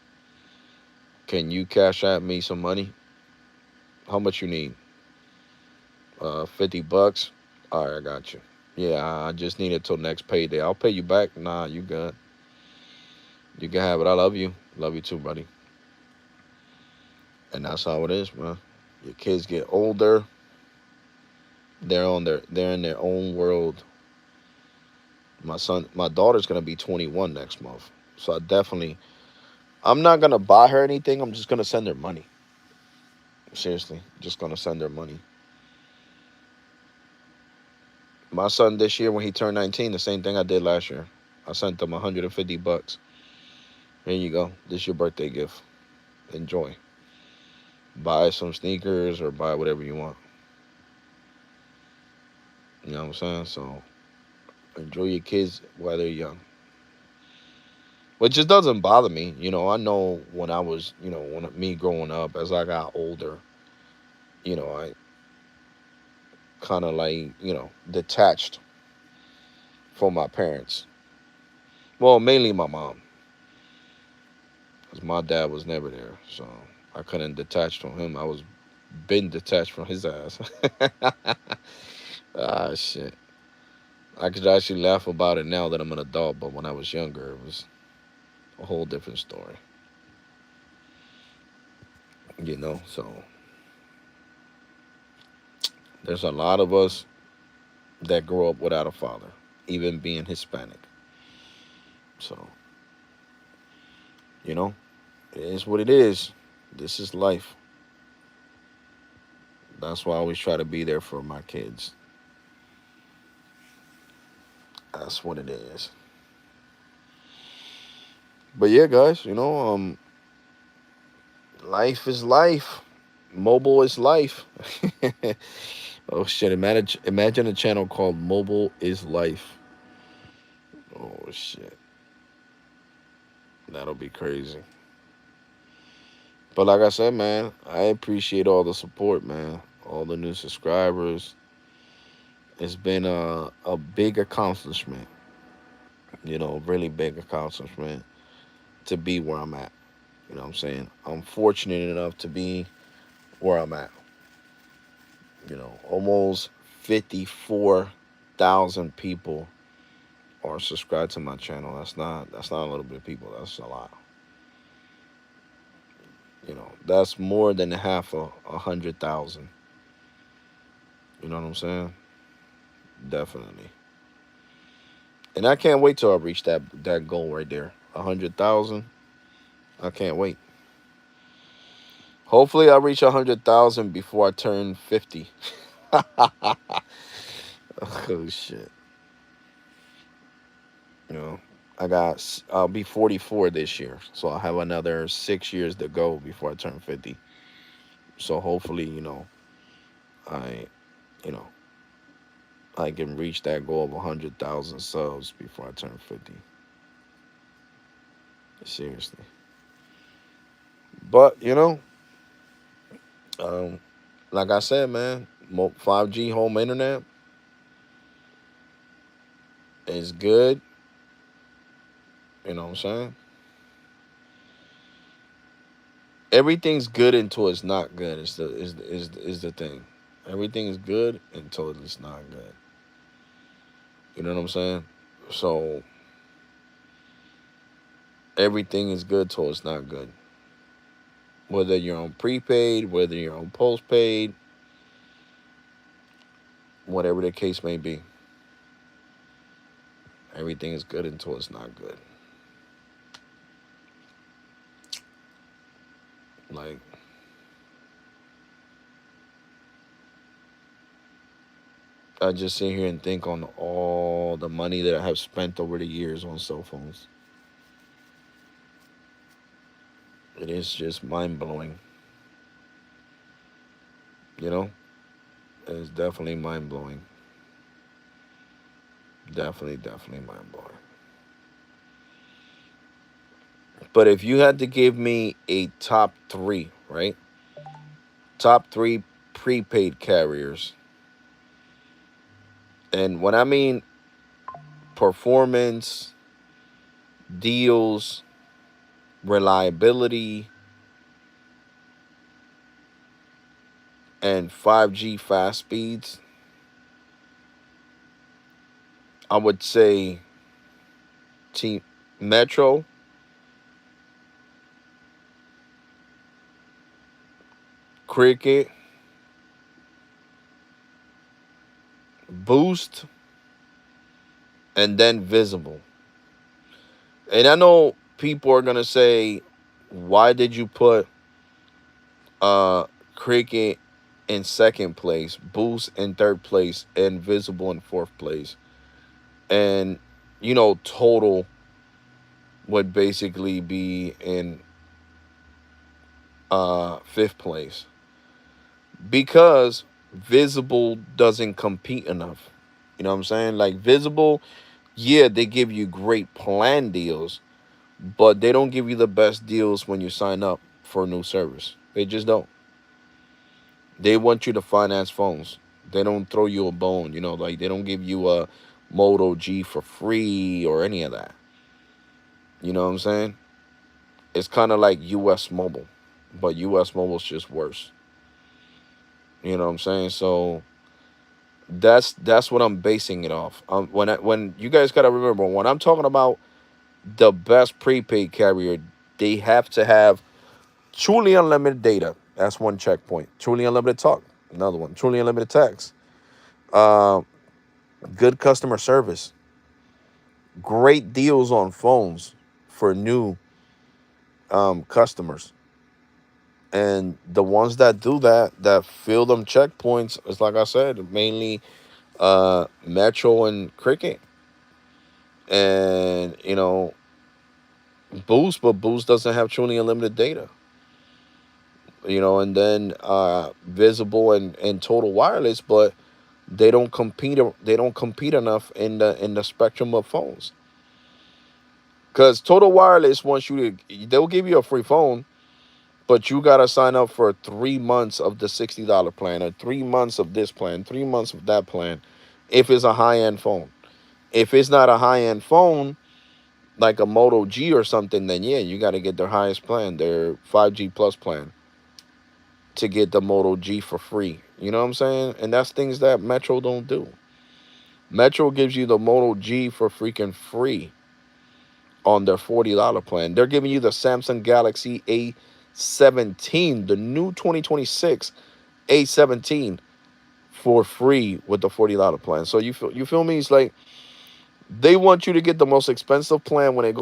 A: can you cash at me some money? How much you need? $50. All right, I got you. Yeah, I just need it till next payday. I'll pay you back. Nah, you good. You can have it. I love you. Love you too, buddy." And that's how it is, man. Your kids get older. They're in their own world. My daughter's gonna be 21 next month. So I'm not gonna buy her anything. I'm just gonna send her money. Seriously, just gonna send her money. My son this year when he turned 19, the same thing I did last year. I sent him $150. Here you go. This is your birthday gift. Enjoy. Buy some sneakers or buy whatever you want. You know what I'm saying? So enjoy your kids while they're young. Which just doesn't bother me. I know when I was, when me growing up, as I got older, I kind of like, detached from my parents. Well, mainly my mom, because my dad was never there. So I couldn't detach from him. I was been detached from his ass. Ah, shit. I could actually laugh about it now that I'm an adult, but when I was younger, it was a whole different story. So there's a lot of us that grow up without a father, even being Hispanic. So, you know, it is what it is. This is life. That's why I always try to be there for my kids. That's what it is. But yeah, guys, life is life. Mobile is life. Oh shit! Imagine a channel called Mobile is Life. Oh shit, that'll be crazy. But like I said, man, I appreciate all the support, man. All the new subscribers. It's been a big accomplishment. Really big accomplishment to be where I'm at. You know what I'm saying? I'm fortunate enough to be where I'm at. Almost 54,000 people are subscribed to my channel. That's not a little bit of people. That's a lot. That's more than half of 100,000. You know what I'm saying? Definitely. And I can't wait till I reach that goal right there. 100,000. I can't wait. Hopefully I reach 100,000 before I turn 50. Oh shit. You know, I'll be 44 this year. So I'll have another 6 years to go before I turn 50. So hopefully, I, you know, I can reach that goal of 100,000 subs before I turn 50. Seriously. But um, like I said, man, 5G home internet is good. You know what I'm saying? Everything's good until it's not good. Is the thing. Everything is good until it's not good. You know what I'm saying? So everything is good till it's not good. Whether you're on prepaid, whether you're on postpaid, whatever the case may be, everything is good until it's not good. Like, I just sit here and think on all the money that I have spent over the years on cell phones. It is just mind blowing. You know, it's definitely mind blowing. Definitely mind blowing. But if you had to give me a top three, right? Top three prepaid carriers. And when I mean performance, deals, reliability, and 5G fast speeds, I would say T Metro, Cricket, Boost, and then Visible. And I know people are gonna say, why did you put uh Cricket in second place, Boost in third place, and Visible in fourth place? And Total would basically be in fifth place because Visible doesn't compete enough. You know what I'm saying? Like Visible, yeah, they give you great plan deals, but they don't give you the best deals when you sign up for a new service. They just don't. They want you to finance phones. They don't throw you a bone, like they don't give you a Moto G for free or any of that. You know what I'm saying? It's kind of like US Mobile, but US Mobile's just worse. You know what I'm saying? So that's what I'm basing it off. When you guys gotta remember, when I'm talking about the best prepaid carrier, they have to have truly unlimited data. That's one checkpoint. Truly unlimited talk. Another one. Truly unlimited text. Uh, Good customer service. Great deals on phones for new customers. And the ones that do that, that fill them checkpoints, is like I said, mainly Metro and Cricket. And Boost, but Boost doesn't have truly unlimited data. And then Visible and Total Wireless, but they don't compete enough in the spectrum of phones. Because Total Wireless wants you to, they'll give you a free phone, but you gotta sign up for 3 months of the $60 plan, or 3 months of this plan, 3 months of that plan, if it's a high end phone. If it's not a high end phone, like a Moto G or something, then yeah, you got to get their highest plan, their 5G plus plan, to get the Moto G for free. You know what I'm saying? And that's things that Metro don't do. Metro gives you the Moto G for freaking free on their $40 plan. They're giving you the Samsung Galaxy A17, the new 2026 A17, for free with the $40 plan. So you feel me? It's like they want you to get the most expensive plan when it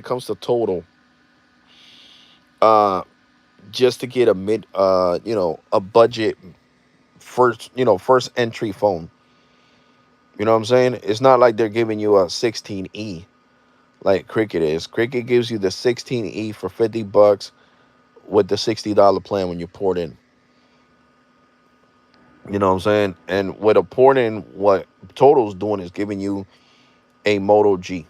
A: comes to total. Uh just to get a a budget first entry phone. You know what I'm saying? It's not like they're giving you a 16E like Cricket is. Cricket gives you the 16E for $50 with the $60 plan when you port in. You know what I'm saying? And with a port in, what Total's doing is giving you a Moto G.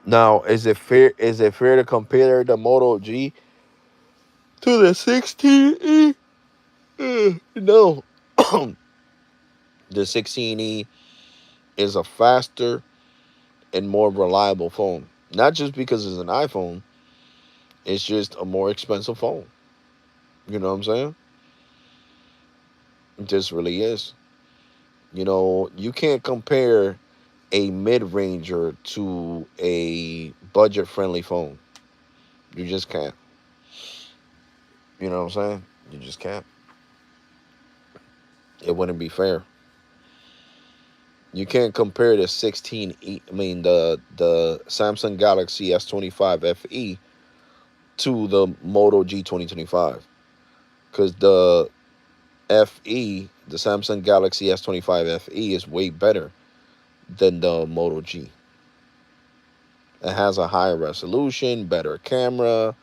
A: Now, is it fair? Is it fair to compare the Moto G to the 16E? No. The 16E is a faster and more reliable phone. Not just because it's an iPhone, it's just a more expensive phone. You know what I'm saying? It just really is. You can't compare a mid ranger to a budget friendly phone. You just can't. You know what I'm saying? You just can't. It wouldn't be fair. You can't compare the 16E, I mean the Samsung Galaxy S25 FE to the Moto G 2025, because the FE, the Samsung Galaxy S25 FE, is way better than the Moto G. It has a higher resolution, better camera,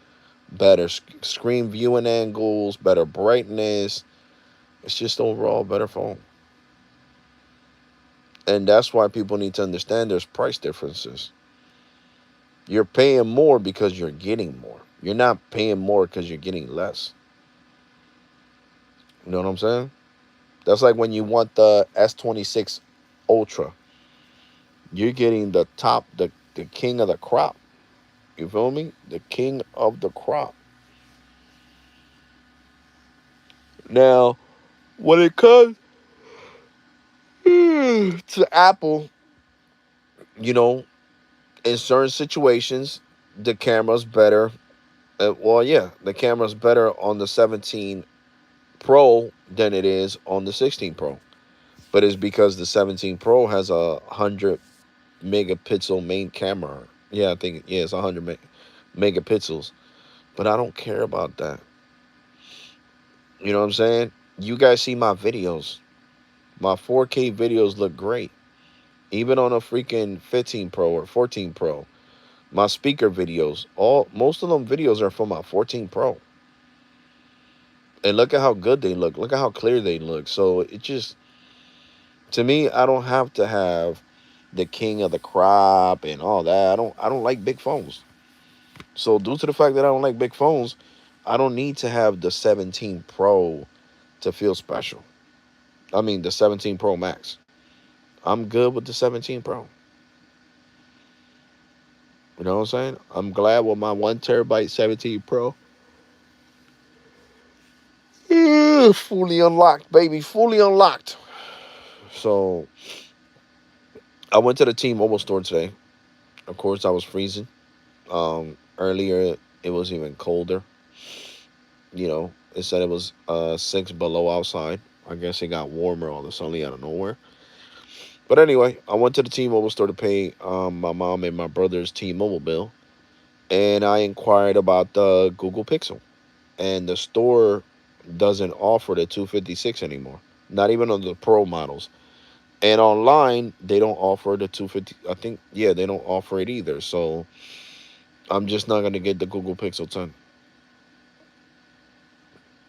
A: better screen viewing angles, better brightness. It's just overall a better phone. And that's why people need to understand there's price differences. You're paying more because you're getting more. You're not paying more because you're getting less. You know what I'm saying? That's like when you want the S26 Ultra. You're getting the top, the king of the crop. You feel me? The king of the crop. Now, when it comes to Apple, you know, in certain situations, the camera's better. Well, yeah, the camera's better on the 17 Pro than it is on the 16 Pro. But it's because the 17 Pro has a 100 megapixel main camera. Yeah, I think, yeah, it's 100 megapixels. But I don't care about that. You know what I'm saying? You guys see my videos. My 4K videos look great. Even on a freaking 15 Pro or 14 Pro. My speaker videos, most of them videos are from my 14 Pro. And look at how good they look. Look at how clear they look. So it just, to me, I don't have to have the king of the crop and all that. I don't like big phones. So due to the fact that I don't like big phones, I don't need to have the 17 Pro to feel special. I mean the 17 Pro Max. I'm good with the 17 Pro. You know what I'm saying? I'm glad with my 1 terabyte 17 Pro. Fully unlocked, baby. Fully unlocked. So I went to the T-Mobile store today. Of course, I was freezing. Earlier, it was even colder. It said it was 6 below outside. I guess it got warmer all of a sudden out of nowhere. But anyway, I went to the T-Mobile store to pay my mom and my brother's T-Mobile bill, and I inquired about the Google Pixel, and the store doesn't offer the 256 anymore. Not even on the Pro models. And online, they don't offer the 250. I think, yeah, they don't offer it either. So I'm just not gonna get the Google Pixel 10.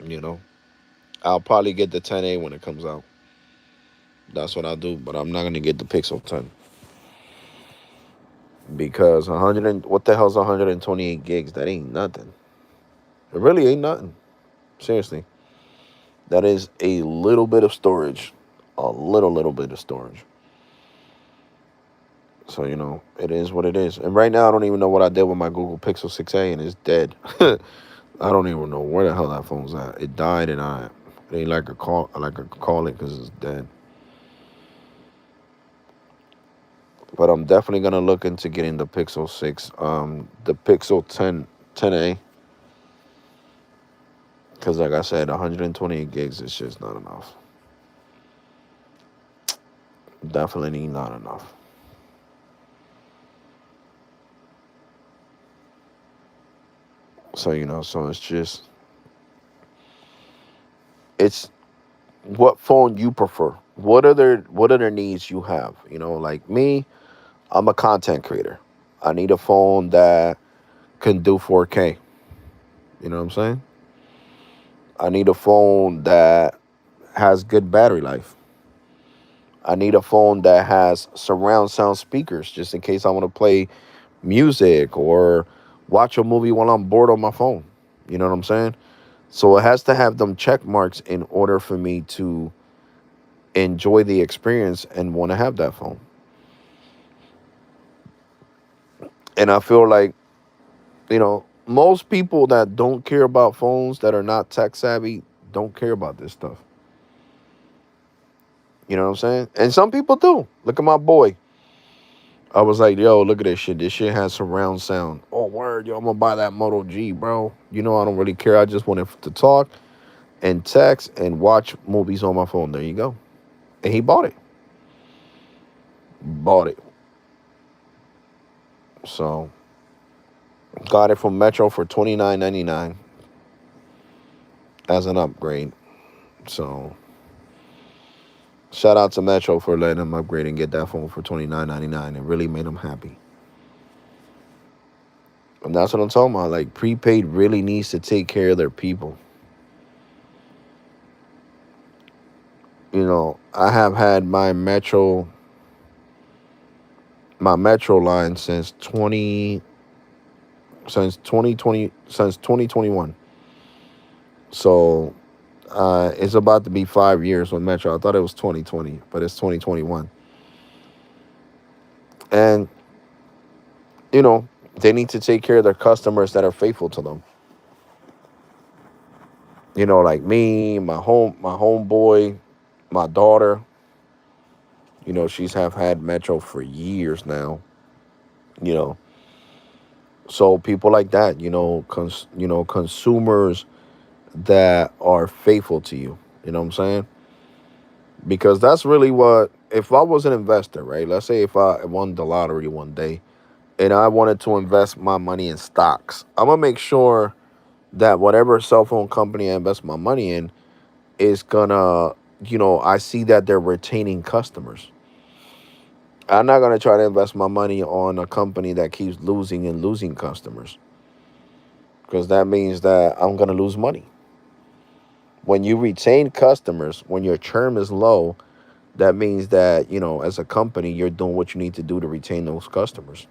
A: You know, I'll probably get the 10A when it comes out. That's what I'll do. But I'm not gonna get the Pixel 10 because what the hell's 128 gigs? That ain't nothing. It really ain't nothing. Seriously, that is a little bit of storage, a little bit of storage. So it is what it is. And right now, I don't even know what I did with my Google Pixel 6a, and it's dead. I don't even know where the hell that phone's at. It died, and it ain't like I could call it because it's dead. But I'm definitely gonna look into getting the Pixel 6, the Pixel 10a, because like I said, 128 gigs is just not enough. Definitely not enough. So so it's what phone you prefer. What other needs you have? Like me, I'm a content creator. I need a phone that can do 4K. You know what I'm saying? I need a phone that has good battery life. I need a phone that has surround sound speakers just in case I want to play music or watch a movie while I'm bored on my phone. You know what I'm saying? So it has to have them check marks in order for me to enjoy the experience and want to have that phone. And I feel like, most people that don't care about phones, that are not tech savvy, don't care about this stuff. You know what I'm saying? And some people do. Look at my boy. I was like, yo, look at this shit. This shit has surround sound. Oh, word, yo, I'm gonna buy that Moto G, bro. I don't really care. I just wanted to talk and text and watch movies on my phone. There you go. And he bought it. Bought it. So got it from Metro for $29.99 as an upgrade. So shout out to Metro for letting him upgrade and get that phone for $29.99. It really made him happy. And that's what I'm talking about. Like, prepaid really needs to take care of their people. I have had my Metro line since 2021. So it's about to be 5 years with Metro. I thought it was 2020, but it's 2021. And they need to take care of their customers that are faithful to them. Like me, my homeboy, my daughter. She's have had Metro for years now. You know, so people like that. Consumers that are faithful to you. You know what I'm saying? Because that's really what. If I was an investor, right? Let's say if I won the lottery one day and I wanted to invest my money in stocks, I'm gonna make sure that whatever cell phone company I invest my money in is gonna, I see that they're retaining customers. I'm not gonna try to invest my money on a company that keeps losing and losing customers, because that means that I'm gonna lose money. When you retain customers, when your churn is low, that means that, as a company, you're doing what you need to do to retain those customers.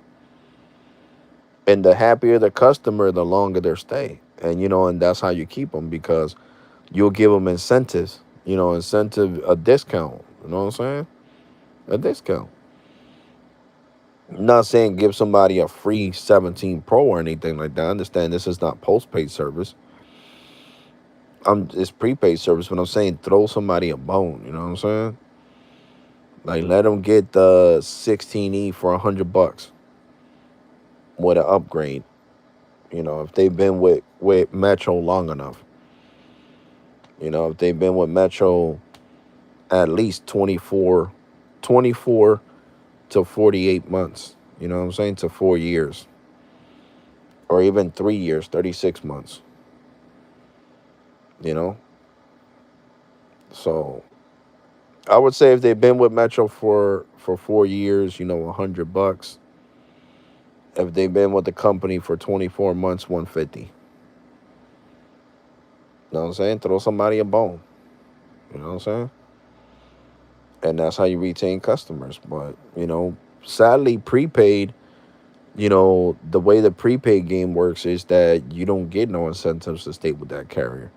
A: And the happier the customer, the longer their stay. And that's how you keep them, because you'll give them incentives, a discount. You know what I'm saying? A discount. I'm not saying give somebody a free 17 Pro or anything like that. I understand this is not postpaid service. It's prepaid service, but I'm saying throw somebody a bone. You know what I'm saying? Like, let them get the 16E for $100 with an upgrade. If they've been with Metro long enough. If they've been with Metro at least 24 to 48 months. You know what I'm saying? To 4 years. Or even 3 years, 36 months. You know? So I would say if they've been with Metro for 4 years, $100. If they've been with the company for 24 months, 150. You know what I'm saying? Throw somebody a bone. You know what I'm saying? And that's how you retain customers. But, sadly, prepaid, the way the prepaid game works is that you don't get no incentives to stay with that carrier.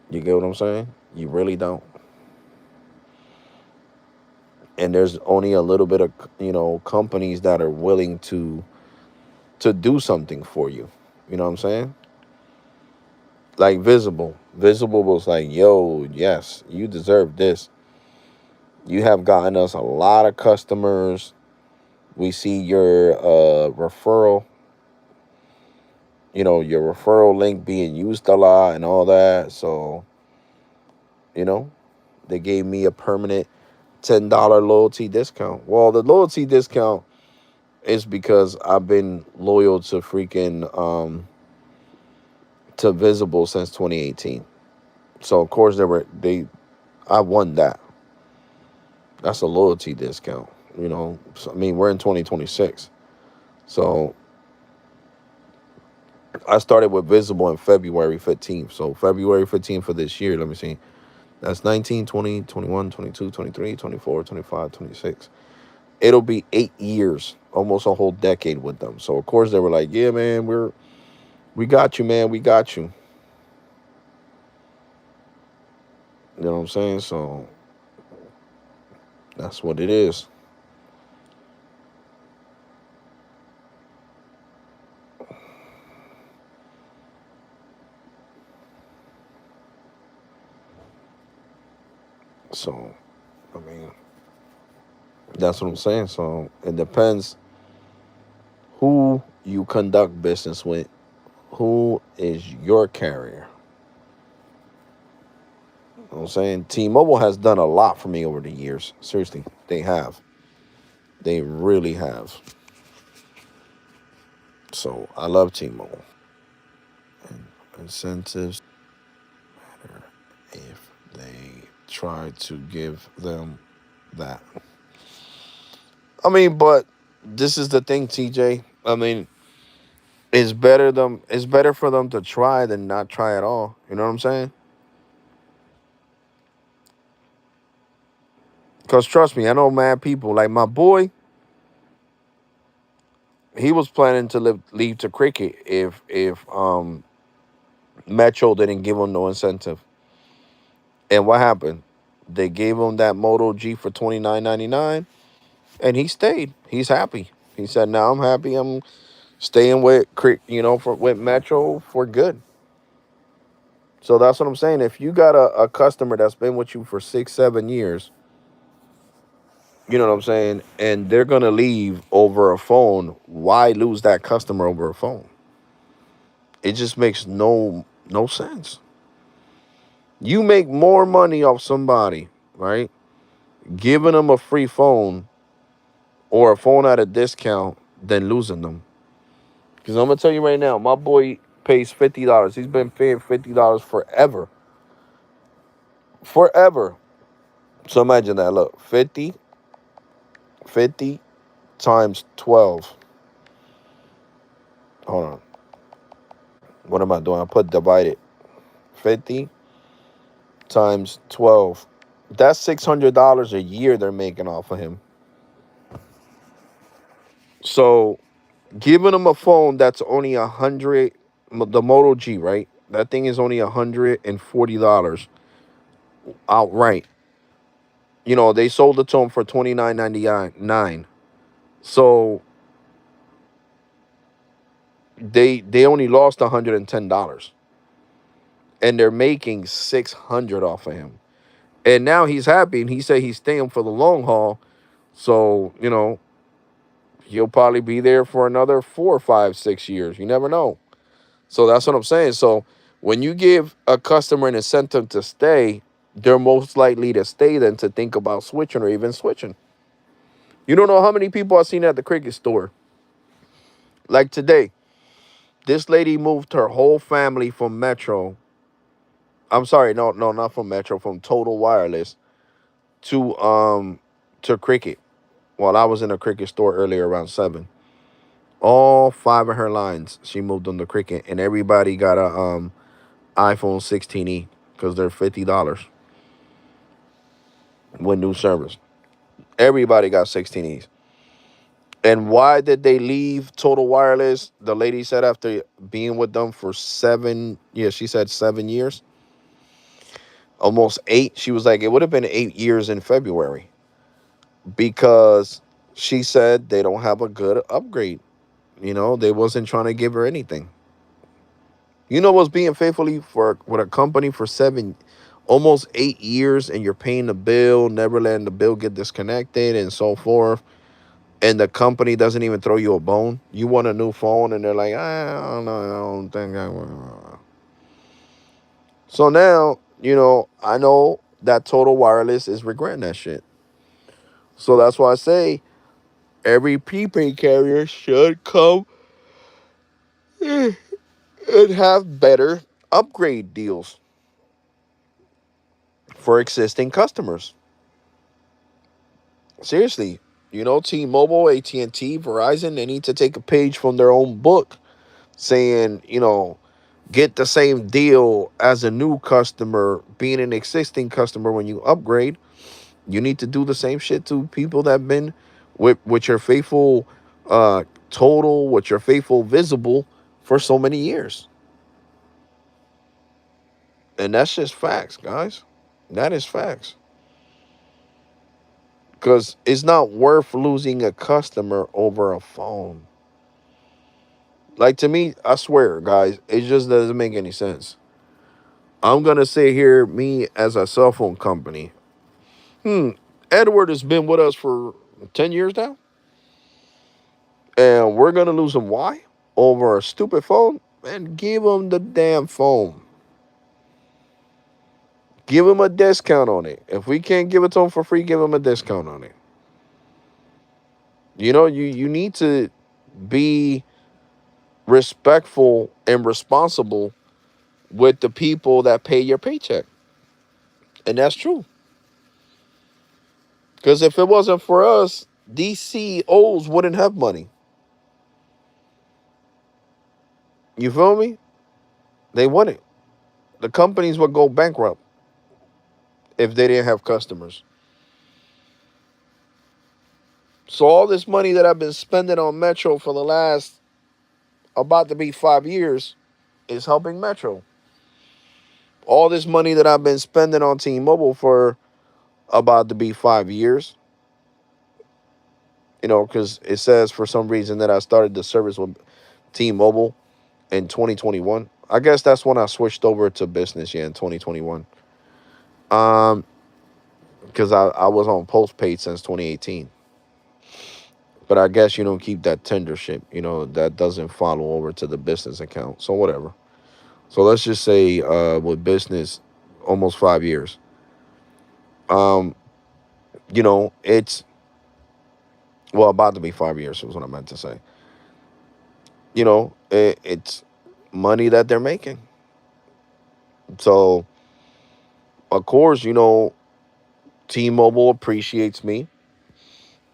A: You get what I'm saying? You really don't. And there's only a little bit of, companies that are willing to do something for you. You know what I'm saying? Like Visible. Visible was like, yo, yes, you deserve this. You have gotten us a lot of customers. We see your referral link being used a lot and all that. So, you know, they gave me a permanent $10 loyalty discount. Well, the loyalty discount is because I've been loyal to to Visible since 2018. So of course I won that. That's a loyalty discount. So, I mean, we're in 2026. So I started with Visible in February 15th. So February 15th of this year, let me see. That's 19, 20, 21, 22, 23, 24, 25, 26. It'll be 8 years, almost a whole decade with them. So of course they were like, "Yeah, man, we got you, man. We got you." You know what I'm saying? So that's what it is. So I mean, that's what I'm saying. So it depends who you conduct business with, who is your carrier. You know what I'm saying? T-Mobile has done a lot for me over the years. Seriously, they have. They really have. So I love T-Mobile. And incentives matter if they try to give them that. I mean, but this is the thing, TJ. I mean, it's better for them to try than not try at all. You know what I'm saying? Because trust me, I know mad people. Like my boy, he was planning to leave to cricket if Metro didn't give him no incentive. And what happened? They gave him that Moto G for $29.99, and he stayed. He's happy. He said, "Now I'm happy. I'm staying with for with Metro for good." So that's what I'm saying. If you got a customer that's been with you for 6, 7 years, you know what I'm saying, and they're gonna leave over a phone, why lose that customer over a phone? It just makes no sense. You make more money off somebody, right? Giving them a free phone or a phone at a discount than losing them. Because I'm gonna tell you right now, my boy pays $50. He's been paying $50 forever, forever. So imagine that. Look, 50 times 12. Hold on. What am I doing? I put divided. 50 times 12. That's $600 a year they're making off of him. So giving him a phone that's only 100, the Moto G, right? That thing is only $140 outright. They sold it to him for $29.99. So they only lost $110, and they're making 600 off of him. And now he's happy, and he said he's staying for the long haul. So he'll probably be there for another 4, 5, 6 years. You never know. So that's what I'm saying. So when you give a customer an incentive to stay, they're most likely to stay than to think about switching or even switching. You don't know how many people I've seen at the cricket store. Like today, this lady moved her whole family from Metro. I'm sorry, no, no, not from Metro, from Total Wireless to cricket. While I was in a cricket store earlier around 7. All 5 of her lines, she moved them to cricket, and everybody got a iPhone 16e because they're $50 with new service. Everybody got 16es. And why did they leave Total Wireless? The lady said after being with them for 7, yeah, she said 7 years, almost 8. She was like, it would have been 8 years in February because she said they don't have a good upgrade. They wasn't trying to give her anything. What's being faithfully for with a company for almost 8 years, and you're paying the bill, never letting the bill get disconnected and so forth. And the company doesn't even throw you a bone. You want a new phone, and they're like, I don't know, I don't think I will. So now, I know that Total Wireless is regretting that shit. So that's why I say every prepaid carrier should come and have better upgrade deals for existing customers. Seriously, T-Mobile, AT&T, Verizon, they need to take a page from their own book. saying, get the same deal as a new customer, being an existing customer. When you upgrade, you need to do the same shit to people that have been with your faithful total, with your faithful visible for so many years. And that's just facts, guys. That is facts. Because it's not worth losing a customer over a phone. Like, to me, I swear, guys, it just doesn't make any sense. I'm going to say here, me as a cell phone company, Edward has been with us for 10 years now, and we're going to lose him. Why? Over a stupid phone? Man, give him the damn phone. Give him a discount on it. If we can't give it to him for free, give him a discount on it. You need to be respectful and responsible with the people that pay your paycheck. And that's true. Because if it wasn't for us, these CEOs wouldn't have money. You feel me? They wouldn't. The companies would go bankrupt if they didn't have customers. So all this money that I've been spending on Metro for the last about to be 5 years is helping Metro. All this money that I've been spending on T-Mobile for about to be 5 years, because it says for some reason that I started the service with T-Mobile in 2021. I guess that's when I switched over to business, in 2021. Um, because I was on postpaid since 2018. But I guess you don't keep that tendership, that doesn't follow over to the business account. So whatever. So let's just say with business, almost 5 years. Um, it's well about to be 5 years is what I meant to say. It's money that they're making. So of course, T-Mobile appreciates me,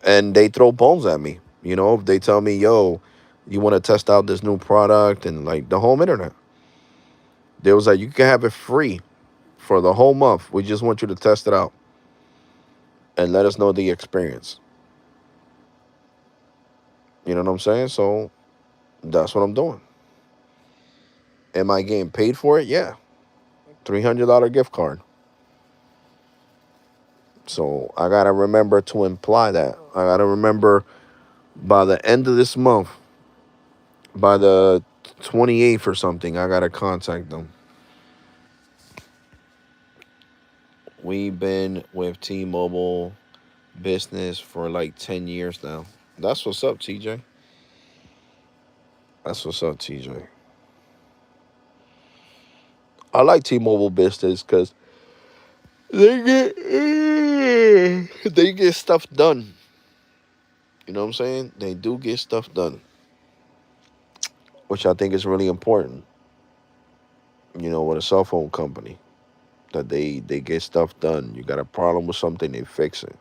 A: and they throw bones at me. If they tell me, yo, you want to test out this new product and like the home internet, they was like, you can have it free for the whole month. We just want you to test it out and let us know the experience. You know what I'm saying? So that's what I'm doing. Am I getting paid for it? Yeah. $300 gift card. So I got to remember to imply that. I got to remember by the end of this month, by the 28th or something, I got to contact them. We've been with T-Mobile business for like 10 years now. That's what's up, TJ. That's what's up, TJ. I like T-Mobile business because they get they get stuff done. You know what I'm saying? They do get stuff done, which I think is really important. With a cell phone company, that they get stuff done. You got a problem with something, they fix it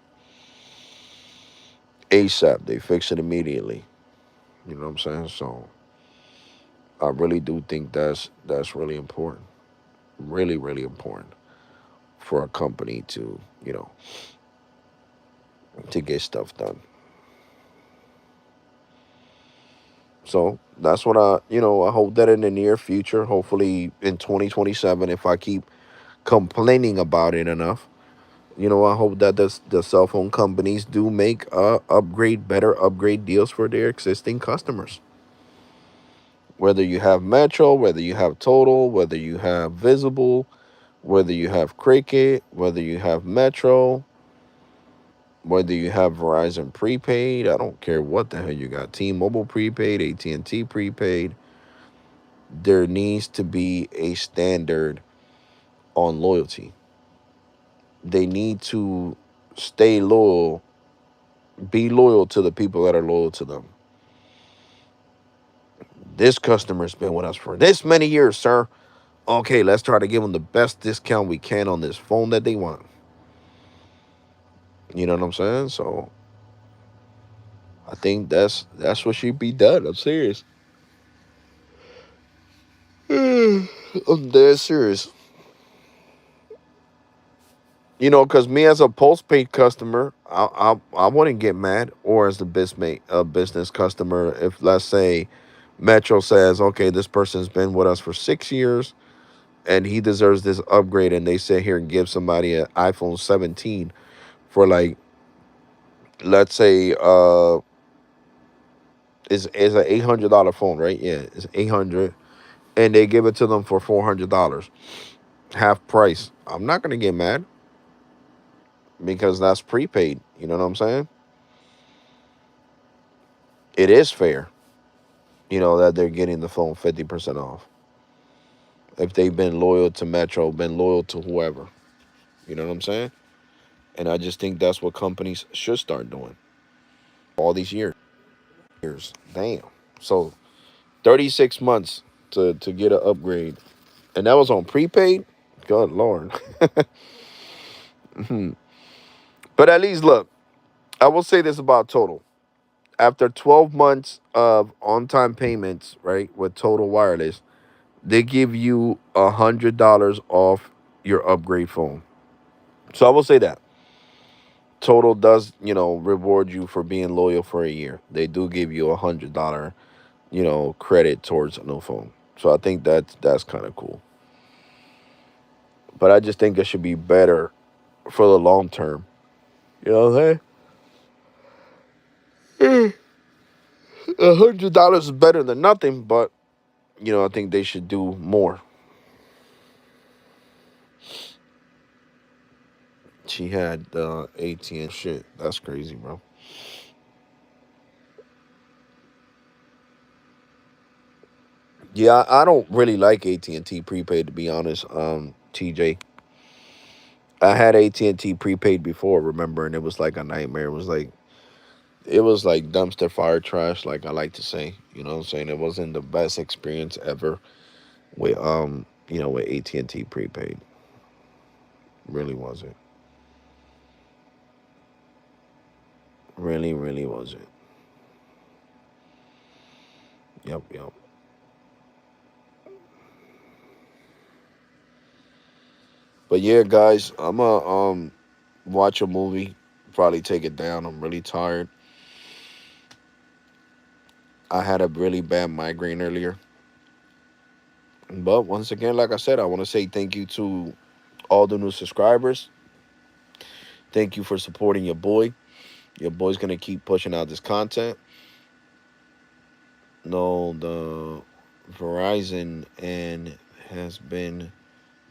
A: ASAP. They fix it immediately. You know what I'm saying? So I really do think that's really important. Really, really important for a company to to get stuff done. So that's what I hope that in the near future, hopefully in 2027, if I keep complaining about it enough, I hope that the cell phone companies do make better upgrade deals for their existing customers. Whether you have Metro, whether you have Total, whether you have Visible, whether you have Cricket, whether you have Metro, whether you have Verizon prepaid, I don't care what the hell you got. T-Mobile prepaid, AT&T prepaid. There needs to be a standard on loyalty. They need to stay loyal, be loyal to the people that are loyal to them. This customer's been with us for this many years, sir. Okay, let's try to give them the best discount we can on this phone that they want. You know what I'm saying? So I think that's what should be done. I'm serious. I'm dead serious. You know, because me as a postpaid customer, I wouldn't get mad, or as the business customer, if let's say Metro says, okay, this person's been with us for 6 years and he deserves this upgrade, and they sit here and give somebody an iPhone 17 for like, let's say, is an $800 phone, right? Yeah, it's 800, and they give it to them for $400, half price. I'm not gonna get mad because that's prepaid. You know what I'm saying? It is fair, that they're getting the phone 50% off if they've been loyal to Metro, been loyal to whoever. You know what I'm saying? And I just think that's what companies should start doing all these years. Damn. So 36 months to get an upgrade. And that was on prepaid? Good Lord. But at least look, I will say this about Total. After 12 months of on-time payments, right, with Total Wireless, they give you $100 off your upgrade phone. So I will say that Total does, reward you for being loyal for a year. They do give you $100, credit towards a new phone. So I think that's kind of cool. But I just think it should be better for the long term. You know what I'm saying? $100 is better than nothing, but I think they should do more. She had AT&T shit. That's crazy, bro. Yeah, I don't really like AT&T prepaid, to be honest. TJ, I had AT&T prepaid before, remember, and it was like a nightmare. It was like dumpster fire trash, like I like to say. You know what I'm saying? It wasn't the best experience ever with AT&T prepaid. Really wasn't. Really, really wasn't. Yep, yep. But yeah, guys, I'm gonna watch a movie, probably take it down. I'm really tired. I had a really bad migraine earlier. But once again, like I said, I want to say thank you to all the new subscribers. Thank you for supporting your boy. Your boy's gonna keep pushing out this content. No, the Verizon and has been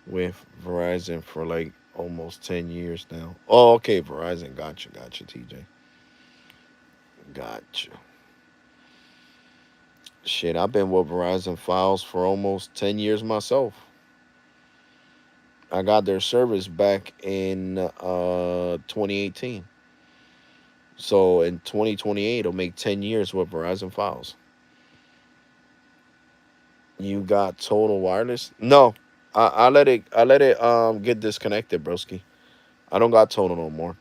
A: with Verizon for like almost 10 years now. Oh, okay, Verizon. Gotcha, TJ. Gotcha. Shit, I've been with Verizon Files for almost 10 years myself. I got their service back in 2018. So in 2028, it'll make 10 years with Verizon Files. You got Total Wireless? No, I let it get disconnected, broski. I don't got Total no more.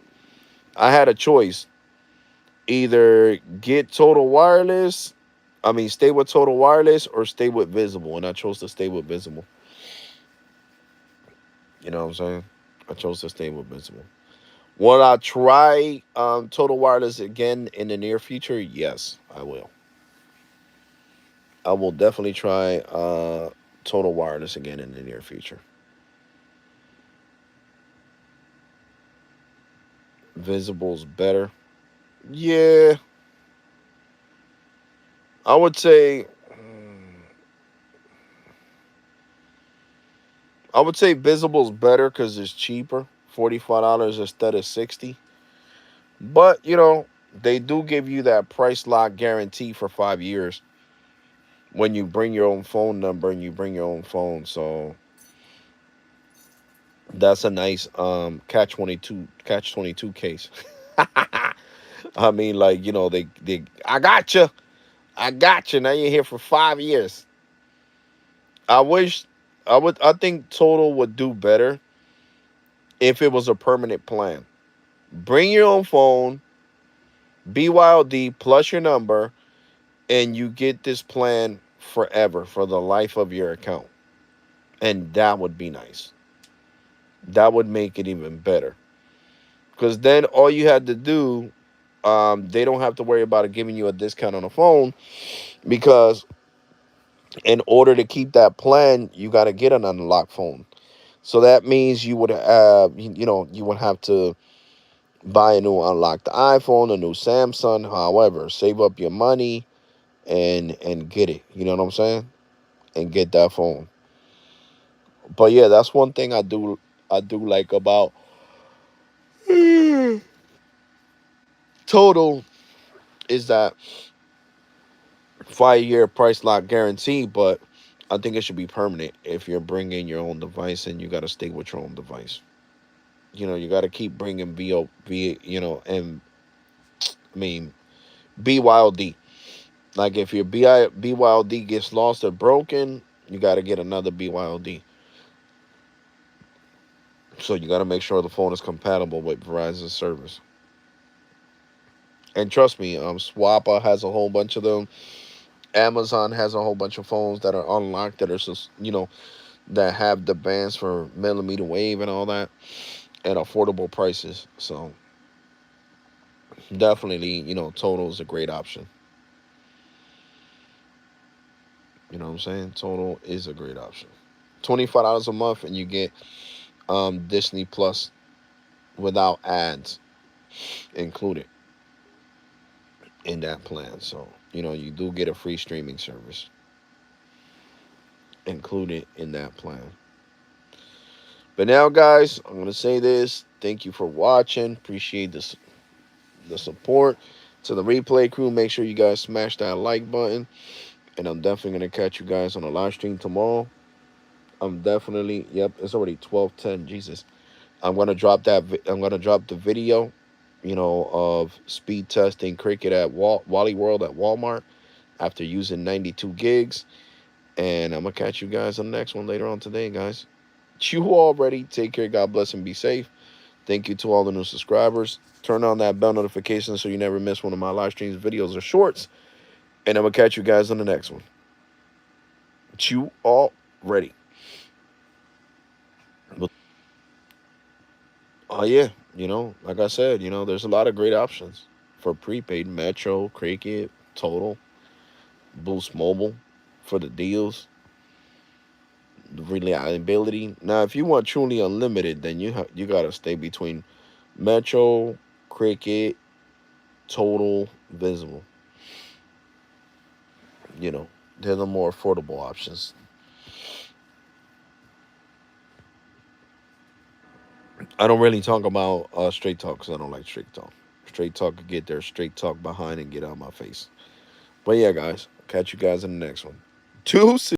A: I had a choice: either get Total Wireless, I mean, stay with Total Wireless, or stay with Visible, and I chose to stay with Visible. You know what I'm saying? I chose to stay with Visible. Will I try Total Wireless again in the near future? Yes, I will. I will definitely try Total Wireless again in the near future. Visible's better. Yeah, I would say. I would say Visible's better because it's cheaper, $45 instead of 60. But they do give you that price lock guarantee for 5 years when you bring your own phone number and you bring your own phone. So that's a nice catch 22 case. I mean, like, they I got you. Now you're here for 5 years. I wish I think Total would do better if it was a permanent plan. Bring your own phone, BYOD plus your number, and you get this plan forever for the life of your account. And that would be nice. That would make it even better. Because then all you had to do, they don't have to worry about it giving you a discount on the phone, because in order to keep that plan, you got to get an unlocked phone. So that means you would have, you would have to buy a new unlocked iPhone, a new Samsung. However, save up your money and get it. You know what I'm saying? And get that phone. But yeah, that's one thing I do like about Total, is that 5 year price lock guarantee. But I think it should be permanent. If you're bringing your own device, and you got to stay with your own device. You got to keep bringing and I mean BYOD. Like if your BYOD gets lost or broken, you got to get another BYOD. So you got to make sure the phone is compatible with Verizon service. And trust me, Swappa has a whole bunch of them. Amazon has a whole bunch of phones that are unlocked, that are just, that have the bands for millimeter wave and all that, at affordable prices. So definitely, Total is a great option. You know what I'm saying? Total is a great option. $25 a month, and you get Disney Plus without ads included in that plan. So, you do get a free streaming service included in that plan. But now, guys, I'm going to say this. Thank you for watching. Appreciate the support. To the replay crew, make sure you guys smash that like button. And I'm definitely going to catch you guys on a live stream tomorrow. Yep, it's already 12:10. Jesus. I'm gonna drop the video, of speed testing cricket at Wally World at Walmart after using 92 gigs. And I'm gonna catch you guys on the next one later on today, guys. You already take care. God bless and be safe. Thank you to all the new subscribers. Turn on that bell notification so you never miss one of my live streams, videos, or shorts. And I'm gonna catch you guys on the next one. You already. Oh yeah, like I said, there's a lot of great options for prepaid: Metro, Cricket, Total, Boost Mobile for the deals, the reliability. Now, if you want truly unlimited, then you gotta stay between Metro, Cricket, Total, Visible. They're the more affordable options. I don't really talk about straight talk because I don't like straight talk. Straight talk could get their straight talk behind and get out of my face. But yeah, guys, catch you guys in the next one. Deuces.